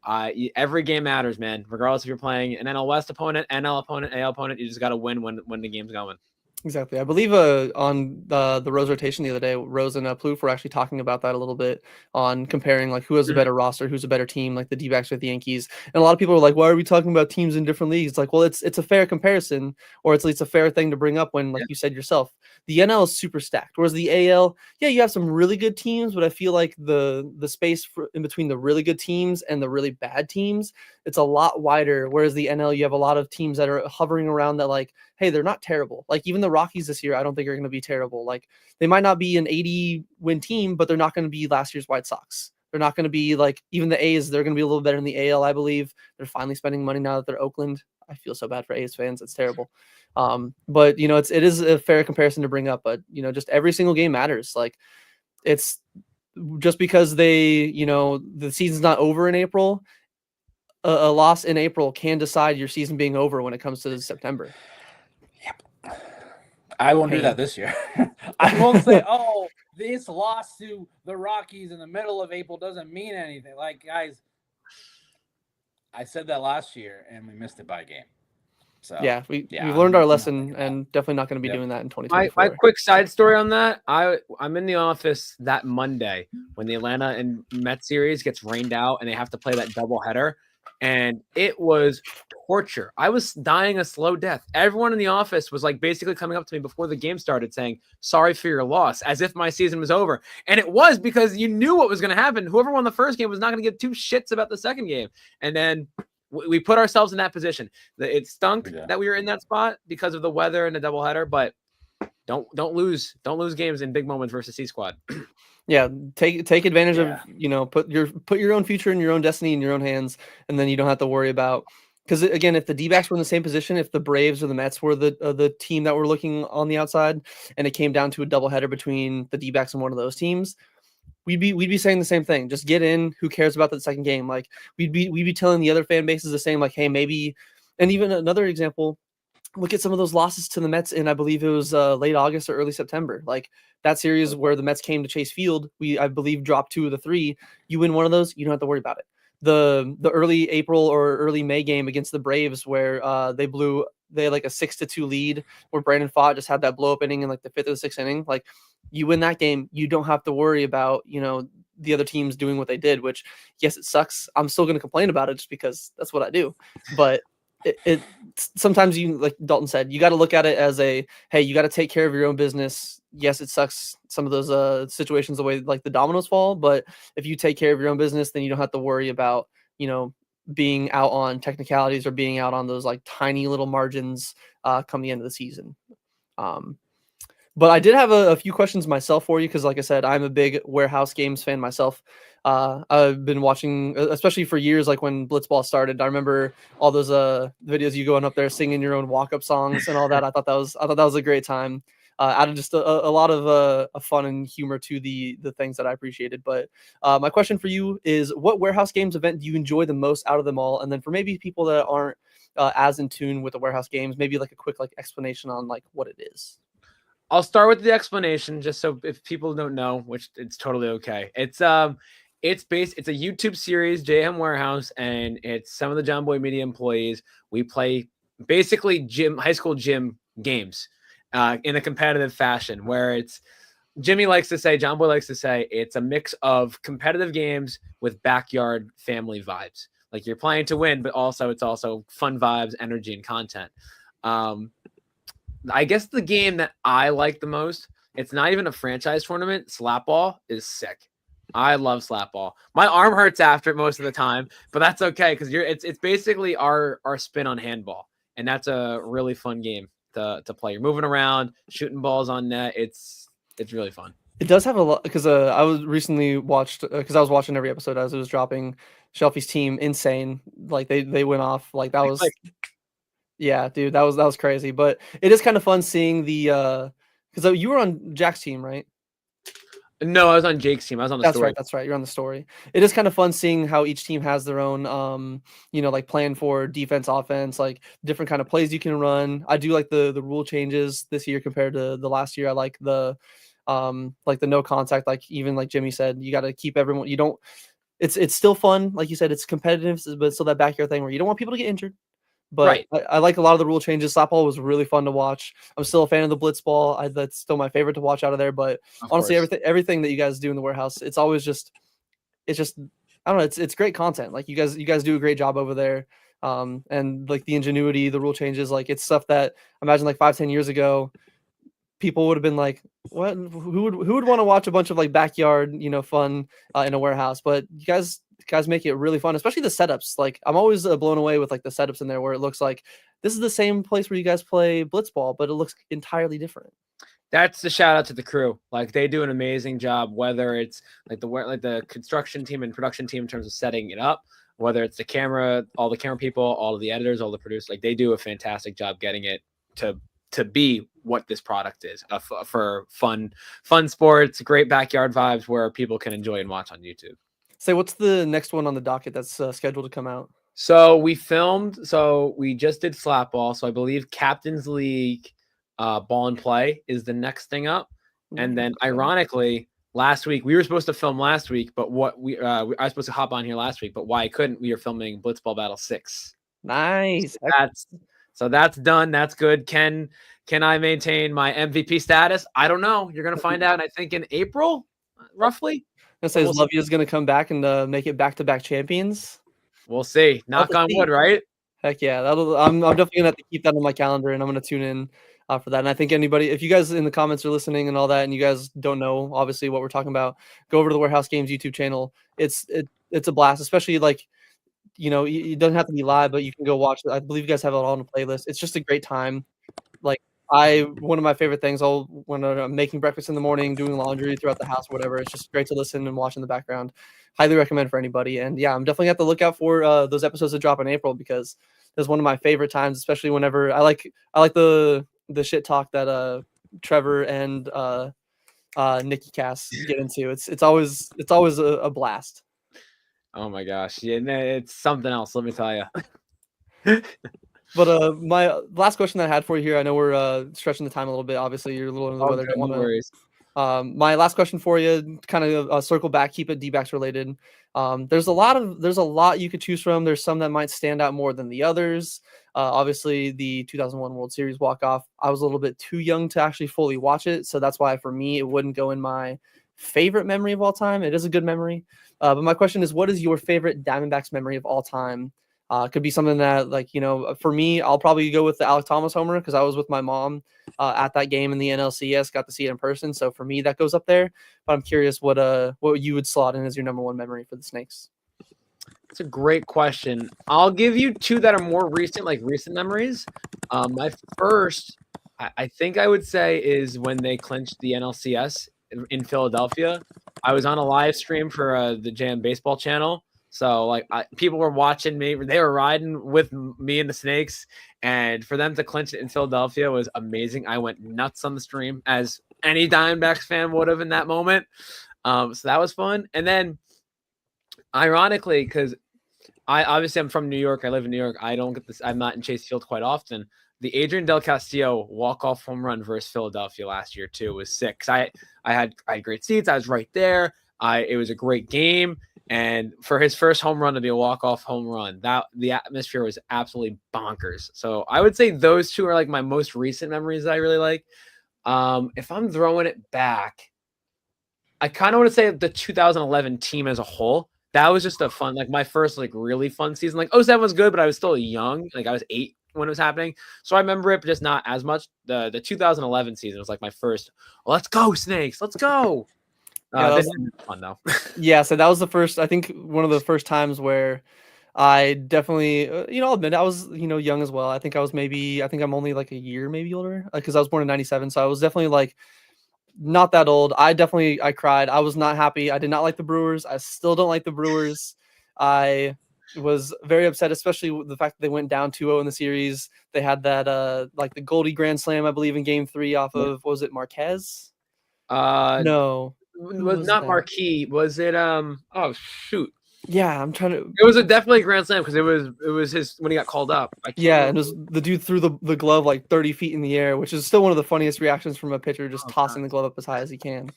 every game matters, man. Regardless if you're playing an NL West opponent, NL opponent, AL opponent, you just got to win when the game's going. Exactly. I believe on the Rose rotation the other day, Rose and Plouffe were actually talking about that a little bit on comparing like who has a better roster, who's a better team, like the D-backs with the Yankees. And a lot of people are like, why are we talking about teams in different leagues? Like, well, it's a fair comparison, or it's a fair thing to bring up when, like you said yourself, the NL is super stacked. Whereas the AL, yeah, you have some really good teams, but I feel like the space in between the really good teams and the really bad teams, it's a lot wider. Whereas the NL, you have a lot of teams that are hovering around that, like, hey, they're not terrible. Like, even the Rockies this year, I don't think are going to be terrible. Like, they might not be an 80-win team, but they're not going to be last year's White Sox. They're not going to be like even the A's. They're going to be a little better in the AL, I believe. They're finally spending money now that they're Oakland. I feel so bad for A's fans. It's terrible. But it is a fair comparison to bring up. But just every single game matters. Like, it's just because the season's not over in April. A loss in April can decide your season being over when it comes to September. Yep. I won't do that this year. I won't say, oh, this loss to the Rockies in the middle of April doesn't mean anything. Like, guys, I said that last year, and we missed it by a game. So yeah, we've learned our lesson, and definitely not going to be doing that in 2024. My quick side story on that: I'm in the office that Monday when the Atlanta and Mets series gets rained out, and they have to play that doubleheader. And it was torture. I was dying a slow death. Everyone in the office was like basically coming up to me before the game started saying, sorry for your loss, as if my season was over. And it was, because you knew what was going to happen. Whoever won the first game was not going to give 2 shits about the second game. And then we put ourselves in that position. It stunk that we were in that spot because of the weather and the doubleheader, but don't lose games in big moments versus C Squad. Yeah, take advantage of, put your own future and your own destiny in your own hands, and then you don't have to worry about, because again, if the D-backs were in the same position, if the Braves or the Mets were the team that were looking on the outside, and it came down to a doubleheader between the D-backs and one of those teams, we'd be saying the same thing. Just get in. Who cares about the second game? Like, we'd be telling the other fan bases the same. Like, hey, maybe. And even another example, look at some of those losses to the Mets in, I believe it was late August or early September. Like, that series where the Mets came to Chase Field, I believe dropped 2 of the 3. You win one of those, you don't have to worry about it. The early April or early May game against the Braves where they had like a 6-2 lead, where Brandon Pfaadt just had that blow up inning in like the 5th or the 6th inning. Like, you win that game, you don't have to worry about the other teams doing what they did. Which, yes, it sucks. I'm still going to complain about it just because that's what I do. But it sometimes, you, like Dalton said, you got to look at it as hey, you got to take care of your own business. Yes, it sucks, some of those situations, the way like the dominoes fall, but if you take care of your own business, then you don't have to worry about being out on technicalities or being out on those like tiny little margins come the end of the season. But I did have a few questions myself for you, because like I said, I'm a big Warehouse Games fan myself. I've been watching, especially for years, like when Blitzball started. I remember all those videos you going up there singing your own walk-up songs and all that. I thought that was a great time. Added just a lot of fun and humor to the things that I appreciated. But my question for you is, what Warehouse Games event do you enjoy the most out of them all? And then for maybe people that aren't as in tune with the Warehouse Games, maybe like a quick explanation on like what it is. I'll start with the explanation, just so if people don't know, which it's totally okay. It's a YouTube series, JM Warehouse, and it's some of the Jomboy Media employees. We play basically high school gym games in a competitive fashion, where Jomboy likes to say it's a mix of competitive games with backyard family vibes. Like, you're playing to win, but also it's also fun vibes, energy, and content. I guess the game that I like the most, it's not even a franchise tournament. Slapball is sick. I love slapball. My arm hurts after it most of the time, but that's okay, because it's basically our spin on handball, and that's a really fun game to play. You're moving around, shooting balls on net. It's really fun. It does have a lot, because I was recently watched, because I was watching every episode as it was dropping. Shelfie's team, insane. Like, they went off. Like, that was. Yeah, dude, that was crazy. But it is kind of fun seeing the because you were on Jack's team, right? No, I was on Jake's team. I was on the That's story. right. That's right. You're on the story. It is kind of fun seeing how each team has their own, like plan for defense, offense, like different kind of plays you can run. I do like the rule changes this year compared to the last year. I like the no contact. Like even like Jimmy said, you got to keep everyone. You don't. It's still fun, like you said. It's competitive, but still that backyard thing where you don't want people to get injured. But Right. I like a lot of the rule changes. Slap ball was really fun to watch. I'm still a fan of the blitz ball. That's still my favorite to watch out of there. But Of honestly, course. everything that you guys do in the warehouse, it's always just I don't know, it's great content. Like you guys do a great job over there. And like the ingenuity, the rule changes, like it's stuff that imagine like 5-10 years ago, people would have been like, what, who would want to watch a bunch of like backyard, fun in a warehouse? But you guys make it really fun, especially the setups. Like I'm always blown away with like the setups in there where it looks like this is the same place where you guys play blitzball, but it looks entirely different. That's the shout out to the crew. Like they do an amazing job, whether it's like the construction team and production team in terms of setting it up, whether it's the camera, all the camera people, all of the editors, all the producers. Like they do a fantastic job getting it to be what this product is for fun sports, great backyard vibes where people can enjoy and watch on YouTube. Say, what's the next one on the docket that's scheduled to come out? So we just did slap ball. So I believe Captain's League ball and play is the next thing up. And then ironically, last week we were supposed to film last week, but I was supposed to hop on here last week, but why I couldn't, we were filming Blitzball Battle 6. Nice. So that's done. That's good. Can I maintain my MVP status? I don't know. You're gonna find out, I think, in April, roughly. I say Lovia is gonna come back and make it back-to-back champions. We'll see. Knock on wood, right? Heck yeah, I'm definitely gonna have to keep that on my calendar, and I'm gonna tune in for that. And I think if you guys in the comments are listening and all that, and you guys don't know obviously what we're talking about, go over to the Warehouse Games YouTube channel. It's a blast, especially like it doesn't have to be live, but you can go watch it. I believe you guys have it all on a playlist. It's just a great time. Like one of my favorite things, when I'm making breakfast in the morning, doing laundry throughout the house, whatever. It's just great to listen and watch in the background. Highly recommend for anybody. And yeah, I'm definitely have to look out for those episodes that drop in April because that's one of my favorite times, especially whenever I like the shit talk that Trevor and Nikki Cass get into. It's always a blast. Oh my gosh. Yeah, it's something else, let me tell you. But my last question that I had for you here, I know we're stretching the time a little bit. Obviously, you're a little under the weather. No worries. My last question for you, kind of circle back, keep it Dbacks related. There's a lot you could choose from. There's some that might stand out more than the others. Obviously, the 2001 World Series walk-off, I was a little bit too young to actually fully watch it, so that's why for me it wouldn't go in my favorite memory of all time. It is a good memory, but my question is, what is your favorite Diamondbacks memory of all time? Could be something that, like, for me, I'll probably go with the Alec Thomas homer because I was with my mom at that game in the NLCS, got to see it in person. So for me, that goes up there. But I'm curious what you would slot in as your number one memory for the Snakes. It's a great question. I'll give you two that are more recent, like recent memories. My first, I think I would say, is when they clinched the NLCS in Philadelphia. I was on a live stream for the Jam Baseball channel. So like people were watching me. They were riding with me and the Snakes. And for them to clinch it in Philadelphia was amazing. I went nuts on the stream, as any Diamondbacks fan would have in that moment. So that was fun. And then ironically, because I'm from New York. I live in New York. I don't get this. I'm not in Chase Field quite often. The Adrian Del Castillo walk-off home run versus Philadelphia last year too was sick. I had great seats. I was right there. It was a great game. And for his first home run to be a walk-off home run, that the atmosphere was absolutely bonkers. So I would say those two are like my most recent memories that I really like. If I'm throwing it back, I kind of want to say the 2011 team as a whole. That was just a fun, like my first like really fun season. Like 07 was good, but I was still young. Like I was 8 when it was happening. So I remember it, but just not as much. The 2011 season was like my first, let's go Snakes, let's go. Yeah, this is fun though. Yeah, so that was the first, I think one of the first times where I definitely, I'll admit I was, young as well. I think I'm only like a year maybe older because I was born in 97. So I was definitely like not that old. I cried. I was not happy. I did not like the Brewers. I still don't like the Brewers. I was very upset, especially with the fact that they went down 2-0 in the series. They had that like the Goldie Grand Slam, I believe, in Game 3 off of, what was it, Marquez? No. was not that? Marquee. Was it oh shoot. Yeah, I'm trying to. It was definitely a grand slam because it was his when he got called up. I can't Yeah, and remember. it was the dude threw the glove like 30 feet in the air, which is still one of the funniest reactions from a pitcher, just tossing the glove up as high as he can.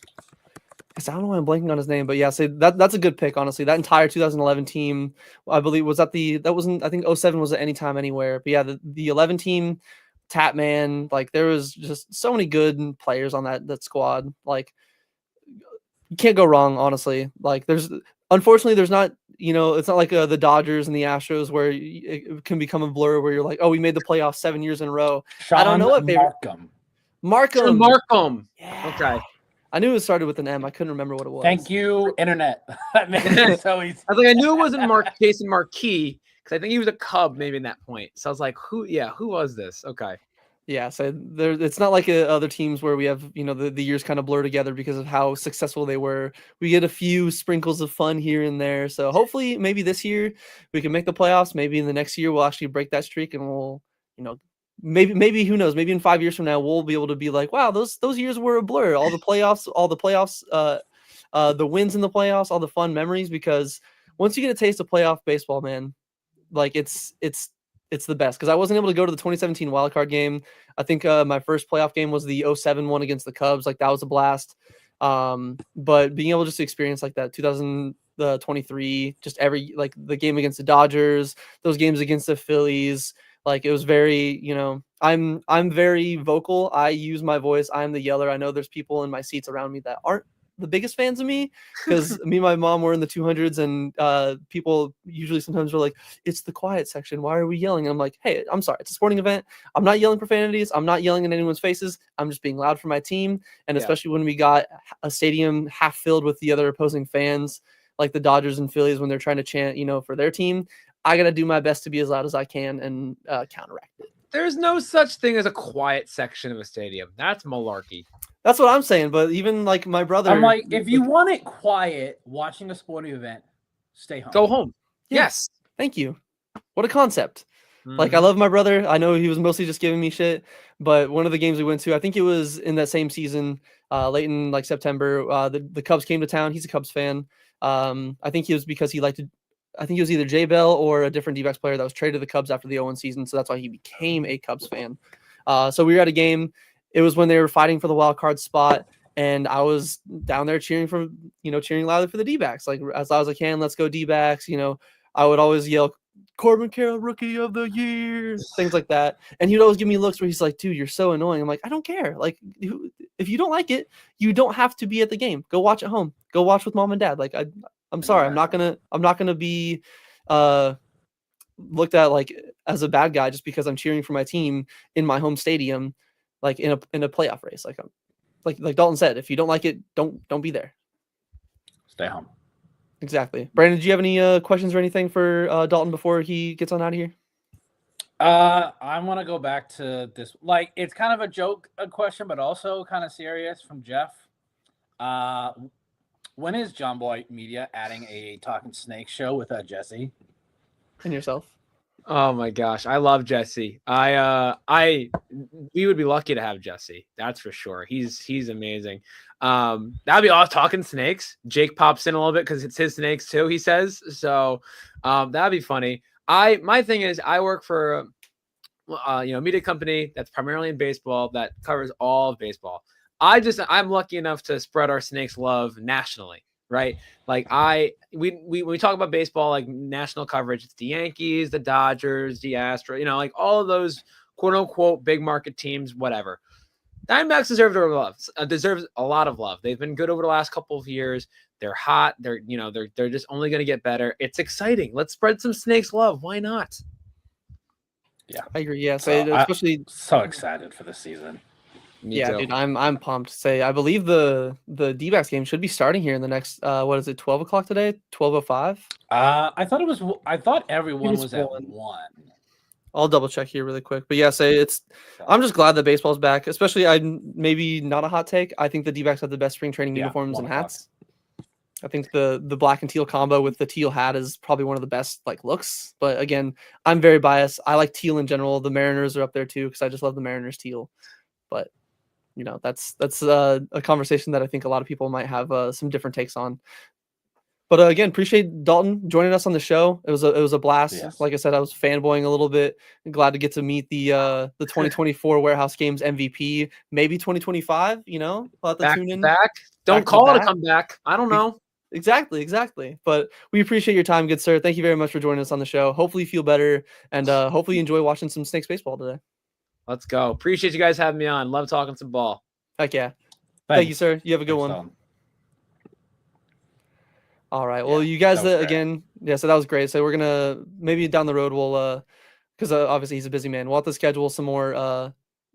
I don't know why I'm blanking on his name, but yeah, so that's a good pick, honestly. That entire 2011 team, I believe, was that wasn't, I think 07 was at Anytime Anywhere. But yeah, the 11 team, Tapman, like there was just so many good players on that squad. Like you can't go wrong, honestly. Like unfortunately there's not, it's not like the Dodgers and the Astros where it can become a blur where you're like, oh, we made the playoffs 7 years in a row. I don't know what favorite. Markham. Markham. Yeah. Okay. I knew it started with an M. I couldn't remember what it was. Thank you, internet. That made it so easy. I was like, I knew it wasn't Jason Marquis because I think he was a Cub maybe in that point. So I was like, who was this? Okay. Yeah, so it's not like other teams where we have, the years kind of blur together because of how successful they were. We get a few sprinkles of fun here and there. So hopefully maybe this year we can make the playoffs. Maybe in the next year we'll actually break that streak and we'll, maybe who knows, maybe in 5 years from now we'll be able to be like, wow, those years were a blur. All the playoffs, the wins in the playoffs, all the fun memories, because once you get a taste of playoff baseball, man, like it's the best. Because I wasn't able to go to the 2017 wildcard game. I think my first playoff game was the 07 one against the Cubs. Like that was a blast. But being able just to experience like that 2023, just like the game against the Dodgers, those games against the Phillies, like it was very, I'm very vocal. I use my voice. I'm the yeller. I know there's people in my seats around me that aren't the biggest fans of me, because me and my mom were in the 200s, and people usually sometimes are like, it's the quiet section, why are we yelling? And I'm like, hey, I'm sorry, it's a sporting event. I'm not yelling profanities. I'm not yelling in anyone's faces. I'm just being loud for my team. And especially when we got a stadium half filled with the other opposing fans, like the Dodgers and Phillies, when they're trying to chant, for their team, I got to do my best to be as loud as I can and counteract it. There's no such thing as a quiet section of a stadium. That's malarkey. That's what I'm saying. But even like my brother, I'm like, if you want it quiet watching a sporting event, stay home. Go home. Yes. Thank you. What a concept. Like, I love my brother. I know he was mostly just giving me shit, but one of the games we went to, I think it was in that same season, late in like September, the Cubs came to town. He's a Cubs fan. I think it was because I think he was either Jay Bell or a different Dbacks player that was traded to the Cubs after the 0-1 season. So that's why he became a Cubs fan. So we were at a game. It was when they were fighting for the wild card spot, and I was down there cheering loudly for the D-backs, like as loud as I can. Let's go D-backs. I would always yell, Corbin Carroll, Rookie of the Year, things like that. And he'd always give me looks where he's like, dude, you're so annoying. I'm like, I don't care. Like, if you don't like it, you don't have to be at the game. Go watch at home. Go watch with mom and dad. Like, I'm sorry. I'm not gonna be looked at like as a bad guy just because I'm cheering for my team in my home stadium, like in a playoff race. Like Dalton said, if you don't like it, don't be there. Stay home. Exactly. Brandon, do you have any questions or anything for Dalton before he gets on out of here? I want to go back to this. Like, it's kind of a question, but also kind of serious from Jeff. When is Jomboy Media adding a Talking Snake show with Jesse? And yourself? Oh my gosh, I love Jesse. We would be lucky to have Jesse. That's for sure. He's amazing. That'd be awesome. Talking Snakes. Jake pops in a little bit because it's his snakes too, he says. So that'd be funny. My thing is, I work for a media company that's primarily in baseball that covers all of baseball. I'm lucky enough to spread our Snakes love nationally. Right. Like when we talk about baseball, like national coverage, it's the Yankees, the Dodgers, the Astros, like all of those quote unquote big market teams, whatever. Diamondbacks deserve a lot of love. They've been good over the last couple of years. They're hot. They're just only going to get better. It's exciting. Let's spread some Snakes love. Why not? Yeah, I agree. Yeah. So especially so excited for this season. Me too. Dude, I'm pumped. I believe the D-backs game should be starting here in the next 12 o'clock today, 12:05. I thought everyone was at 1. I'll double check here really quick, but yeah, I'm just glad that baseball's back. Especially, I'm maybe not a hot take. I think the D-backs have the best spring training uniforms and hats. I think the black and teal combo with the teal hat is probably one of the best looks. But again, I'm very biased. I like teal in general. The Mariners are up there too because I just love the Mariners teal. But that's a conversation that I think a lot of people might have some different takes on. But again, appreciate Dalton joining us on the show. It was a blast. Yes. Like I said, I was fanboying a little bit. Glad to get to meet the 2024 Warehouse Games MVP. Maybe 2025. We'll have to Back tune to in. back. Don't call it a comeback. I don't know. Exactly. But we appreciate your time, good sir. Thank you very much for joining us on the show. Hopefully you feel better, and hopefully you enjoy watching some Snakes baseball today. Let's go. Appreciate you guys having me on. Love talking some ball. Heck yeah. Thank you, sir. You have a good one. Dalton. All right. Well, you guys again. Yeah. So that was great. So we're gonna maybe down the road we'll because obviously he's a busy man. We'll have to schedule some more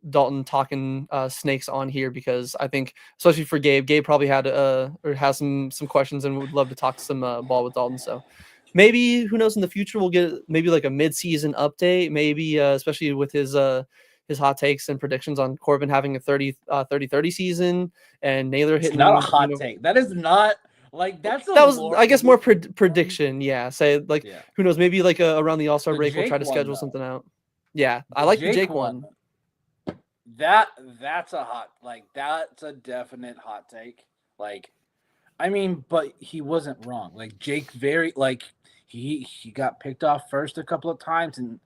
Dalton talking Snakes on here, because I think especially for Gabe probably had or has some questions and would love to talk some ball with Dalton. So maybe, who knows, in the future we'll get maybe like a mid-season update, maybe especially with his hot takes and predictions on Corbin having a 30-30 season and Naylor hitting. It's not a hot take. That is not. Like that was, I guess, more prediction. Yeah, say like, who knows? Maybe like around the All-Star break, we'll try to schedule something out. Yeah, I like the Jake one. That's a hot, like that's a definite hot take. Like, I mean, but he wasn't wrong. Like Jake, he got picked off first a couple of times, and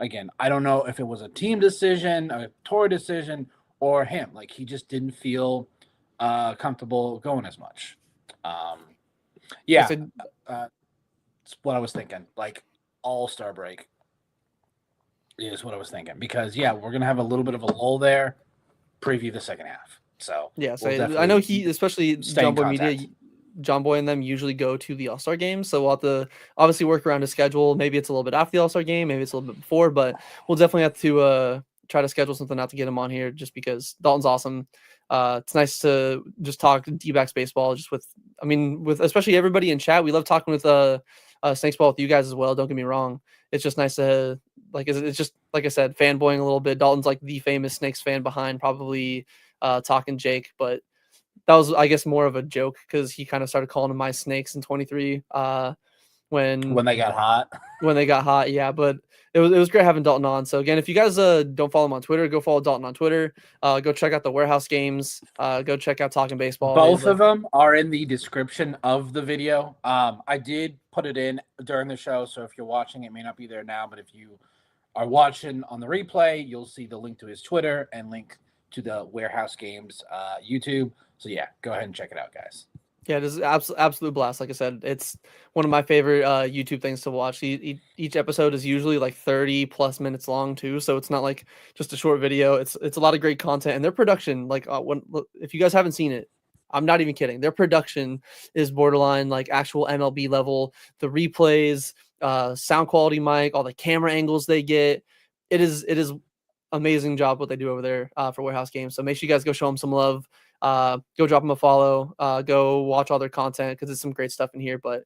again, I don't know if it was a team decision, a tour decision, or him. Like he just didn't feel comfortable going as much. That's what I was thinking. Like All-Star break is what I was thinking, because we're gonna have a little bit of a lull there. Preview the second half. So I know he, especially Jomboy Media, Jomboy and them usually go to the All-Star game, so we'll have to obviously work around his schedule. Maybe it's a little bit after the All-Star game, maybe it's a little bit before, but we'll definitely have to try to schedule something out to get him on here, just because Dalton's awesome. It's nice to just talk Dbacks baseball, just with especially everybody in chat. We love talking with Snakes ball with you guys as well. Don't get me wrong. It's just nice to it's just like I said, fanboying a little bit. Dalton's like the famous Snakes fan behind probably talking Jake, but that was, I guess, more of a joke because he kind of started calling him my Snakes in 23 when they got hot. Yeah, but it was great having Dalton on. So again, if you guys don't follow him on Twitter, go follow Dalton on Twitter. Go check out the Warehouse Games. Go check out Talking Baseball. Both of them are in the description of the video. I did put it in during the show, so if you're watching, it may not be there now, but if you are watching on the replay, you'll see the link to his Twitter and link to the Warehouse Games YouTube. So go ahead and check it out, guys. Yeah, it is absolute blast. Like I said, it's one of my favorite YouTube things to watch. Each episode is usually like 30 plus minutes long too, so it's not like just a short video. It's a lot of great content, and their production, like if you guys haven't seen it, I'm not even kidding. Their production is borderline like actual MLB level. The replays, sound quality, mic, all the camera angles they get. It is amazing job what they do over there for Warehouse Games. So make sure you guys go show them some love. Go drop them a follow, go watch all their content, because it's some great stuff in here. But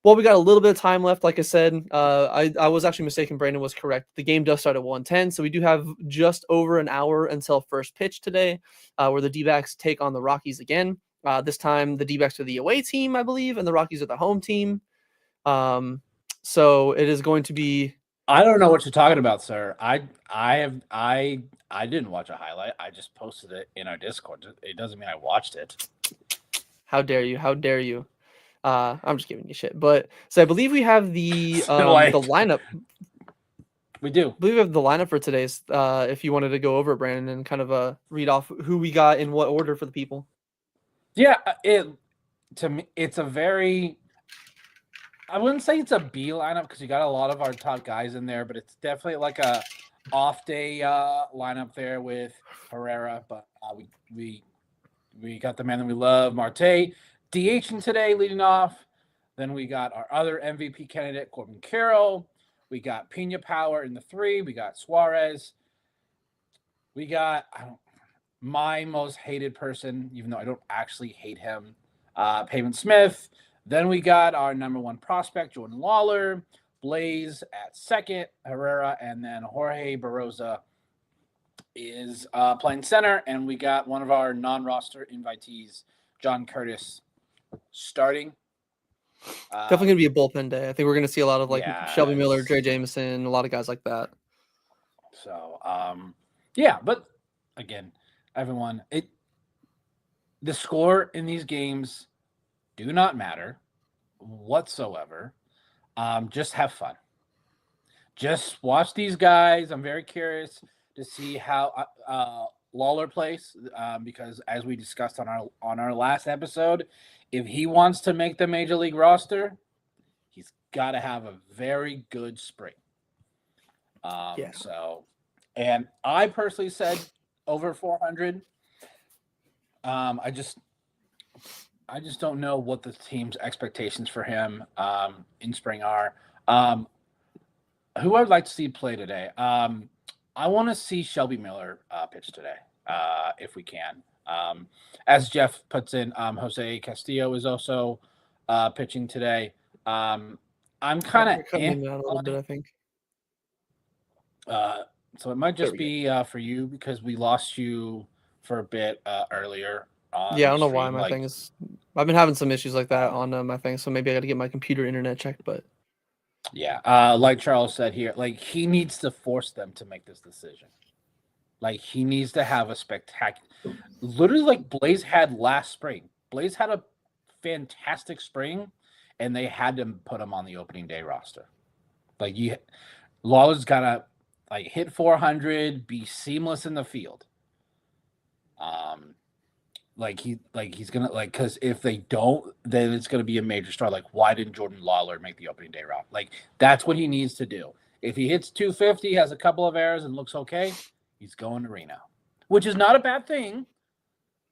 we got a little bit of time left. Like I said, I was actually mistaken. Brandon was correct. The game does start at 1:10, so we do have just over an hour until first pitch today, where the D-backs take on the Rockies again. This time the D-backs are the away team, I believe, and the Rockies are the home team. So it is going to be. I don't know what you're talking about, sir. I didn't watch a highlight. I just posted it in our Discord. It doesn't mean I watched it. How dare you? How dare you? I'm just giving you shit. But so I believe we have the the lineup. We do. I believe we have the lineup for today's. If you wanted to go over it, Brandon, and kind of read off who we got in what order for the people. Yeah, to me, it's a very. I wouldn't say it's a B lineup because you got a lot of our top guys in there, but it's definitely like a off day lineup there with Herrera. But we got the man that we love, Marte, DHing today, leading off. Then we got our other MVP candidate, Corbin Carroll. We got Pena Power in the 3. We got Suarez. We got my most hated person, even though I don't actually hate him, Pavin Smith. Then we got our number 1 prospect, Jordan Lawler, Blaze at second, Herrera, and then Jorge Barroza is playing center. And we got one of our non-roster invitees, John Curtis, starting. Definitely going to be a bullpen day. I think we're going to see a lot of Shelby Miller, Dre Jameson, a lot of guys like that. So, but again, everyone. The score in these games do not matter whatsoever. Just have fun. Just watch these guys. I'm very curious to see how Lawler plays because, as we discussed on our last episode, if he wants to make the major league roster, he's got to have a very good spring. Yeah. So, and I personally said over 400. I just don't know what the team's expectations for him in spring are. Who I'd like to see play today. I want to see Shelby Miller pitch today, if we can. As Jeff puts in, Jose Castillo is also pitching today. I'm kind of cutting him out a little bit, I think. So it might just be for you because we lost you for a bit earlier. Yeah, I don't know why my thing is. I've been having some issues like that on my thing, so maybe I got to get my computer internet checked. But yeah, like Charles said here, like he needs to force them to make this decision. Like he needs to have a spectacular, literally like Blaze had last spring. Blaze had a fantastic spring, and they had to put him on the opening day roster. Like Lawler's gotta like hit 400, be seamless in the field. He's gonna because if they don't, then it's gonna be a major star. Like, why didn't Jordan Lawler make the opening day route? Like, that's what he needs to do. If he hits 250, has a couple of errors, and looks okay, he's going to Reno, which is not a bad thing.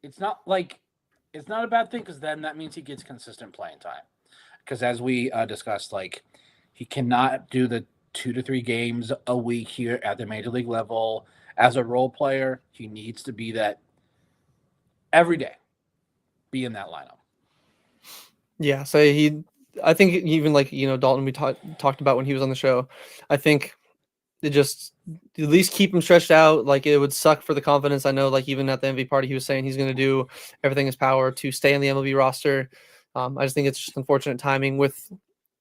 It's not a bad thing because then that means he gets consistent playing time. Because as we discussed, like he cannot do the 2 to 3 games a week here at the major league level. As a role player, he needs to be that every day, be in that lineup. Yeah, so I think even like, Dalton, we talked about when he was on the show, I think it just at least keep him stretched out. Like it would suck for the confidence. I know like even at the MVP party, he was saying he's going to do everything in his power to stay on the MLB roster. I just think it's just unfortunate timing with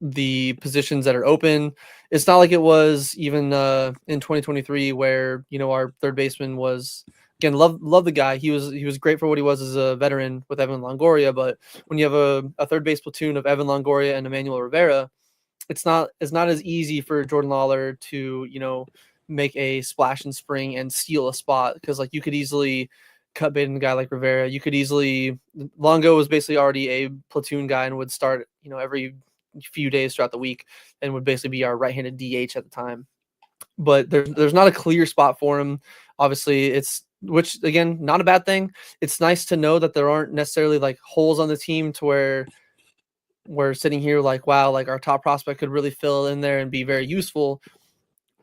the positions that are open. It's not like it was even in 2023 where, our third baseman was, again, love the guy. He was great for what he was as a veteran with Evan Longoria, but when you have a third base platoon of Evan Longoria and Emmanuel Rivera, it's not as easy for Jordan Lawler to, make a splash in spring and steal a spot because like you could easily cut bait in a guy like Rivera. You could easily Longo was basically already a platoon guy and would start, every few days throughout the week and would basically be our right-handed DH at the time. But there's not a clear spot for him. Obviously, which again, not a bad thing. It's nice to know that there aren't necessarily like holes on the team to where we're sitting here like, wow, like our top prospect could really fill in there and be very useful.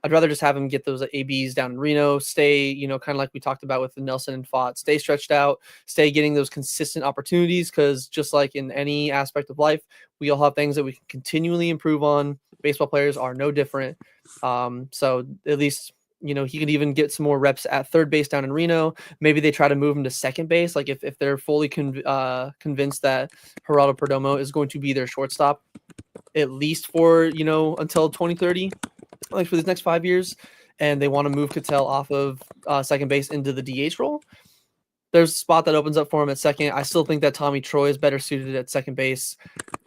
I'd rather just have him get those ABs down in Reno, stay, kind of like we talked about with the Nelson and Fott, stay stretched out, stay getting those consistent opportunities. Because just like in any aspect of life, we all have things that we can continually improve on. Baseball players are no different. So at least, he could even get some more reps at third base down in Reno. Maybe they try to move him to second base. Like if they're fully convinced that Geraldo Perdomo is going to be their shortstop, at least for, until 2030. Like for the next 5 years, and they want to move Cattell off of second base into the DH role, there's a spot that opens up for him at second. I still think that Tommy Troy is better suited at second base.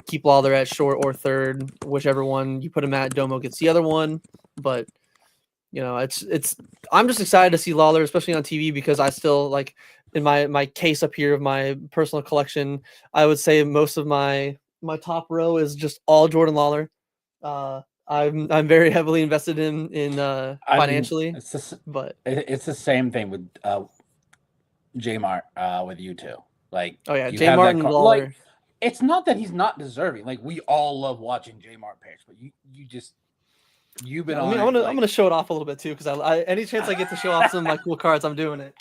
Keep Lawler at short or third, whichever one you put him at. Domo gets the other one, but it's. I'm just excited to see Lawler, especially on TV, because I still like in my case up here of my personal collection. I would say most of my top row is just all Jordan Lawler. I'm very heavily invested in financially, but it's the same thing with J Mart with you too. Like, oh yeah, J Mart and Lawler. Like, it's not that he's not deserving. Like we all love watching J Mart pitch, but you've been on. I'm gonna show it off a little bit too because I any chance I get to show off some of my cool cards, I'm doing it.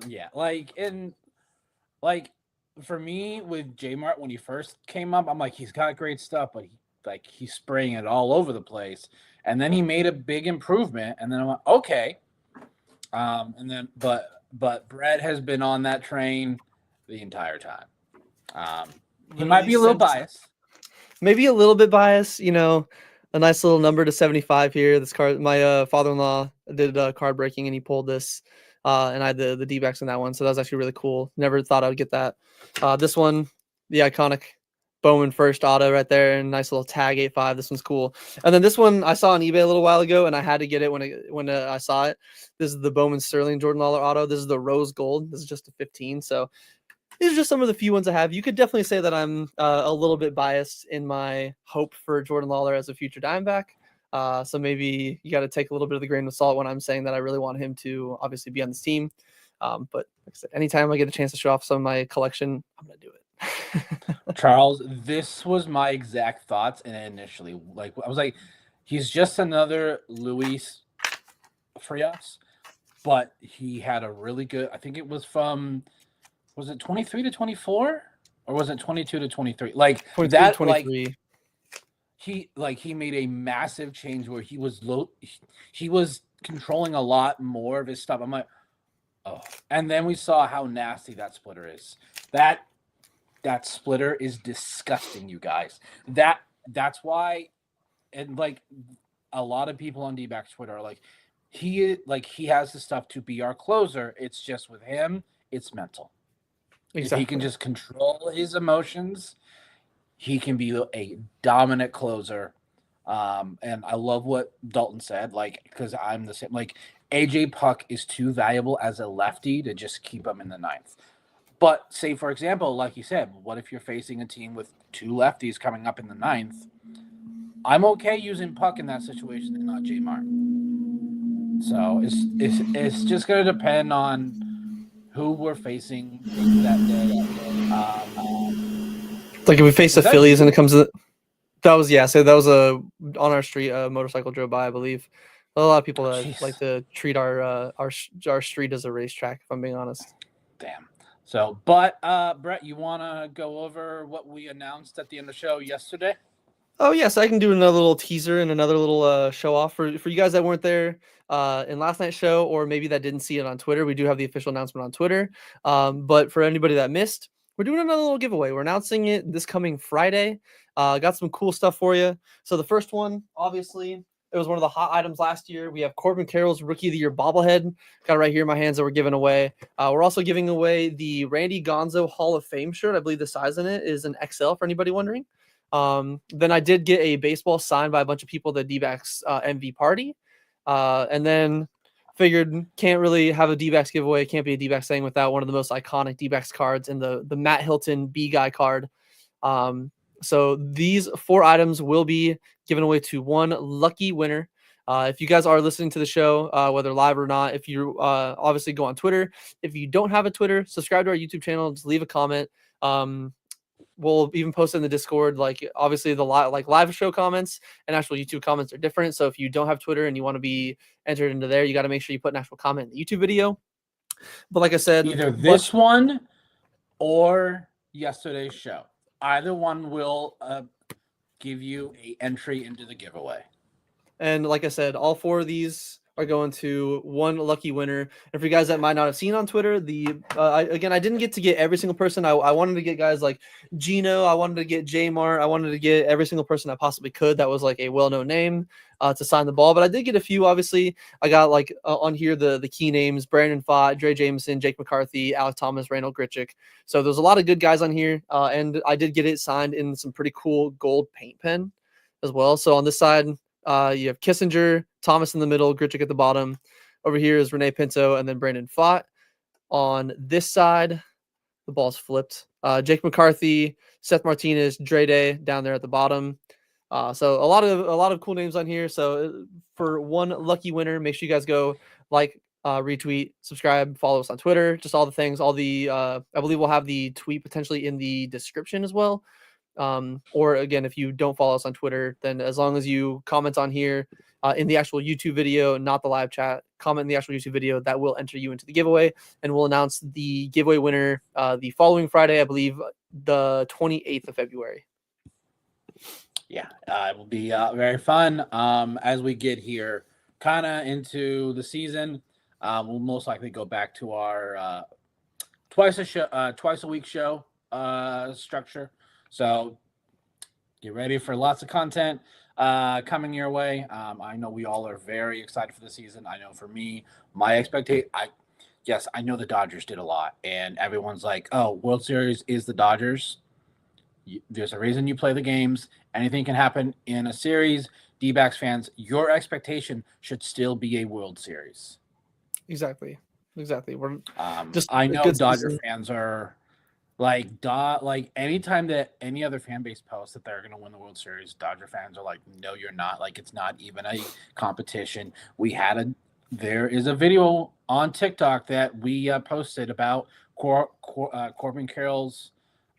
Yeah, for me with J Mart when he first came up, I'm like he's got great stuff, but he's spraying it all over the place. And then he made a big improvement. And then I'm like, okay. And then, but Brett has been on that train the entire time. He might be a little biased. Maybe a little bit biased, a nice little number to 75 here. This card, my father-in-law did card breaking and he pulled this and I had the D-backs in that one, so that was actually really cool. Never thought I would get that. This one, the iconic Bowman first auto right there, and nice little tag 8.5. This one's cool. And then this one I saw on eBay a little while ago, and I had to get it when I saw it. This is the Bowman Sterling Jordan Lawler auto. This is the rose gold. This is just a 15. So these are just some of the few ones I have. You could definitely say that I'm a little bit biased in my hope for Jordan Lawler as a future Diamondback. So maybe you got to take a little bit of the grain of salt when I'm saying that I really want him to obviously be on this team. But like I said, anytime I get a chance to show off some of my collection, I'm going to do it. Charles, this was my exact thoughts. And initially, like, I was like, he's just another Luis Frias, but he had a really good, I think it was from, was it 23 to 24 or was it 22 to 23? Like 22, that, 23. he made a massive change where he was he was controlling a lot more of his stuff. I'm like, oh, and then we saw how nasty that splitter is. That splitter is disgusting, you guys. That's why, and like a lot of people on D-backs Twitter are like, he has the stuff to be our closer. It's just with him, it's mental. Exactly. If he can just control his emotions, he can be a dominant closer. And I love what Dalton said, like, because I'm the same. Like, AJ Puck is too valuable as a lefty to just keep him in the ninth. But say, for example, like you said, what if you're facing a team with two lefties coming up in the ninth? I'm okay using Puck in that situation and not J Martin. So it's just going to depend on who we're facing that day. Like if we face the Phillies and it comes to that was on our street, a motorcycle drove by, I believe. A lot of people like to treat our street as a racetrack, if I'm being honest. Damn. So, but Brett, you want to go over what we announced at the end of the show yesterday? Oh, yes, I can do another little teaser and another little show off for you guys that weren't there in last night's show, or maybe that didn't see it on Twitter. We do have the official announcement on Twitter. But for anybody that missed, we're doing another little giveaway. We're announcing it this coming Friday. Got some cool stuff for you. So the first one, obviously, it was one of the hot items last year. We have Corbin Carroll's Rookie of the Year bobblehead. Got it right here in my hands that we're giving away. We're also giving away the Randy Gonzo Hall of Fame shirt. I believe the size in it is an XL for anybody wondering. Then I did get a baseball signed by a bunch of people at the D-backs MV party. And then figured can't really have a D-backs giveaway. Can't be a D-backs thing without one of the most iconic D-backs cards in the Matt Hilton B-Guy card. So these 4 items will be given away to one lucky winner. If you guys are listening to the show, whether live or not, if you obviously go on Twitter. If you don't have a Twitter, subscribe to our YouTube channel. Just leave a comment. We'll even post it in the Discord. Like obviously the live show comments and actual YouTube comments are different. So if you don't have Twitter and you want to be entered into there, you got to make sure you put an actual comment in the YouTube video. But like I said, either this one or yesterday's show, either one will give you an entry into the giveaway. And like I said, all 4 of these are going to one lucky winner. And for you guys that might not have seen on Twitter, I didn't get to get every single person. I wanted to get guys like Gino. I wanted to get J-Mart. I wanted to get every single person I possibly could that was like a well-known name to sign the ball. But I did get a few, obviously. I got like on here the key names: Brandon Pfaadt, Dre Jameson, Jake McCarthy, Alec Thomas, Randall Grichuk. So there's a lot of good guys on here. And I did get it signed in some pretty cool gold paint pen as well. So on this side, you have Kissinger, Thomas in the middle, Grichuk at the bottom. Over here is Renee Pinto and then Brandon Pfaadt. On this side, the ball's flipped. Jake McCarthy, Seth Martinez, Dre Day down there at the bottom. So a lot of cool names on here. So for one lucky winner, make sure you guys go like, retweet, subscribe, follow us on Twitter, just all the things. All the I believe we'll have the tweet potentially in the description as well. Or again, if you don't follow us on Twitter, then as long as you comment on here in the actual YouTube video, not the live chat, comment in the actual YouTube video, that will enter you into the giveaway, and we'll announce the giveaway winner the following Friday, I believe the 28th of February. Yeah, it will be very fun as we get here kind of into the season. We'll most likely go back to our twice a week show structure. So get ready for lots of content coming your way. I know we all are very excited for the season. I know for me, my expectation, yes, I know the Dodgers did a lot, and everyone's like, "Oh, World Series is the Dodgers." There's a reason you play the games. Anything can happen in a series. D-backs fans, your expectation should still be a World Series. Exactly. We're just I a know good Dodger season. fans are like anytime that any other fan base posts that they're going to win the World Series, Dodger fans are like, "No, you're not. Like, it's not even a competition." There is a video on TikTok that we posted about Corbin Carroll's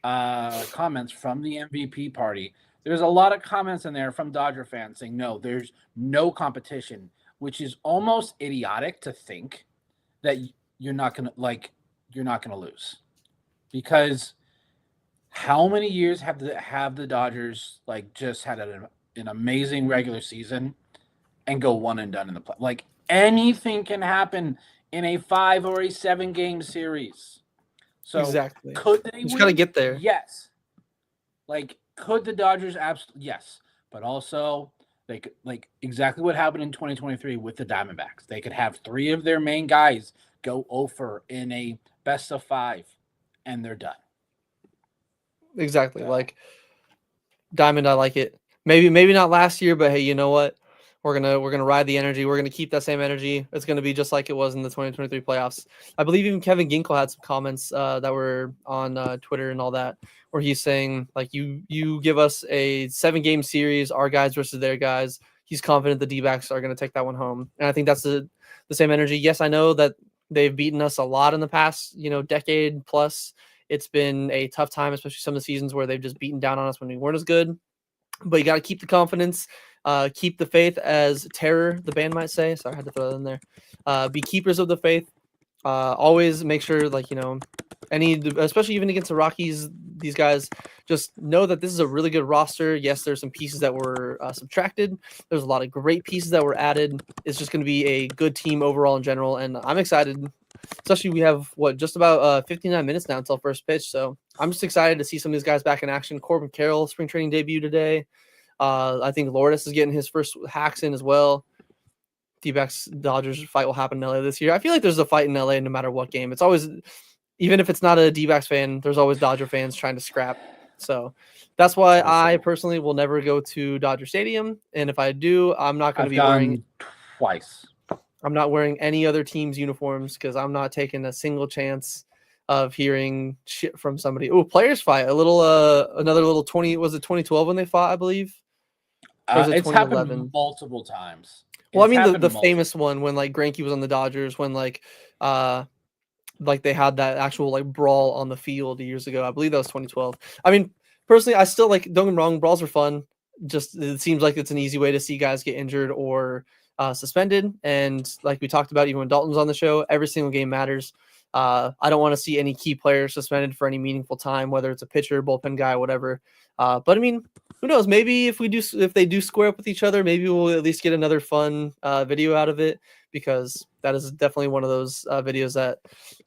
comments from the MVP party. There's a lot of comments in there from Dodger fans saying, "No, there's no competition," which is almost idiotic to think that you're not gonna lose, because how many years have the Dodgers like just had an amazing regular season and go one and done in the play? Like, anything can happen in a 5 or a 7 game series. So Exactly. could they You just got to win? get there. Yes. Like, could the Dodgers absolutely? Yes, but also they could, like exactly what happened in 2023 with the Diamondbacks. They could have 3 of their main guys go over in a best of 5, and they're done. Exactly. So, Like Diamond, I like it. Maybe not last year, but hey, you know what? We're gonna ride the energy. We're gonna keep that same energy. It's gonna be just like it was in the 2023 playoffs. I believe even Kevin Ginkle had some comments that were on Twitter and all that, where he's saying like you give us a 7 game series, our guys versus their guys. He's confident the D-backs are gonna take that one home, and I think that's the same energy. Yes, I know that they've beaten us a lot in the past, decade plus. It's been a tough time, especially some of the seasons where they've just beaten down on us when we weren't as good. But you got to keep the confidence, keep the faith, as Terror, the band, might say. Sorry, I had to throw that in there. Be keepers of the faith. Always make sure, especially even against the Rockies, these guys just know that this is a really good roster. Yes, there's some pieces that were subtracted. There's a lot of great pieces that were added. It's just going to be a good team overall in general, and I'm excited. Especially we have just about 59 minutes now until first pitch, so I'm just excited to see some of these guys back in action. Corbin Carroll spring training debut today. I think Lourdes is getting his first hacks in as well. D-backs Dodgers fight will happen in LA this year. I feel like there's a fight in LA no matter what game. It's always, even if it's not a D-backs fan, there's always Dodger fans trying to scrap. So that's why I personally will never go to Dodger Stadium. And if I do, I'm not going to be wearing twice. I'm not wearing any other team's uniforms because I'm not taking a single chance of hearing shit from somebody. Oh, players fight. Another little 20. Was it 2012 when they fought, I believe? Or was it It's 2011? happened multiple times. Well, I mean the famous one when like Greinke was on the Dodgers when like they had that actual like brawl on the field years ago. I believe that was 2012. I mean, personally, I still like. Don't get me wrong, brawls are fun. Just it seems like it's an easy way to see guys get injured or suspended. And like we talked about, even when Dalton was on the show, every single game matters. I don't want to see any key players suspended for any meaningful time, whether it's a pitcher, bullpen guy, whatever. But I mean, who knows? Maybe if they do square up with each other, maybe we'll at least get another fun video out of it, because that is definitely one of those videos that,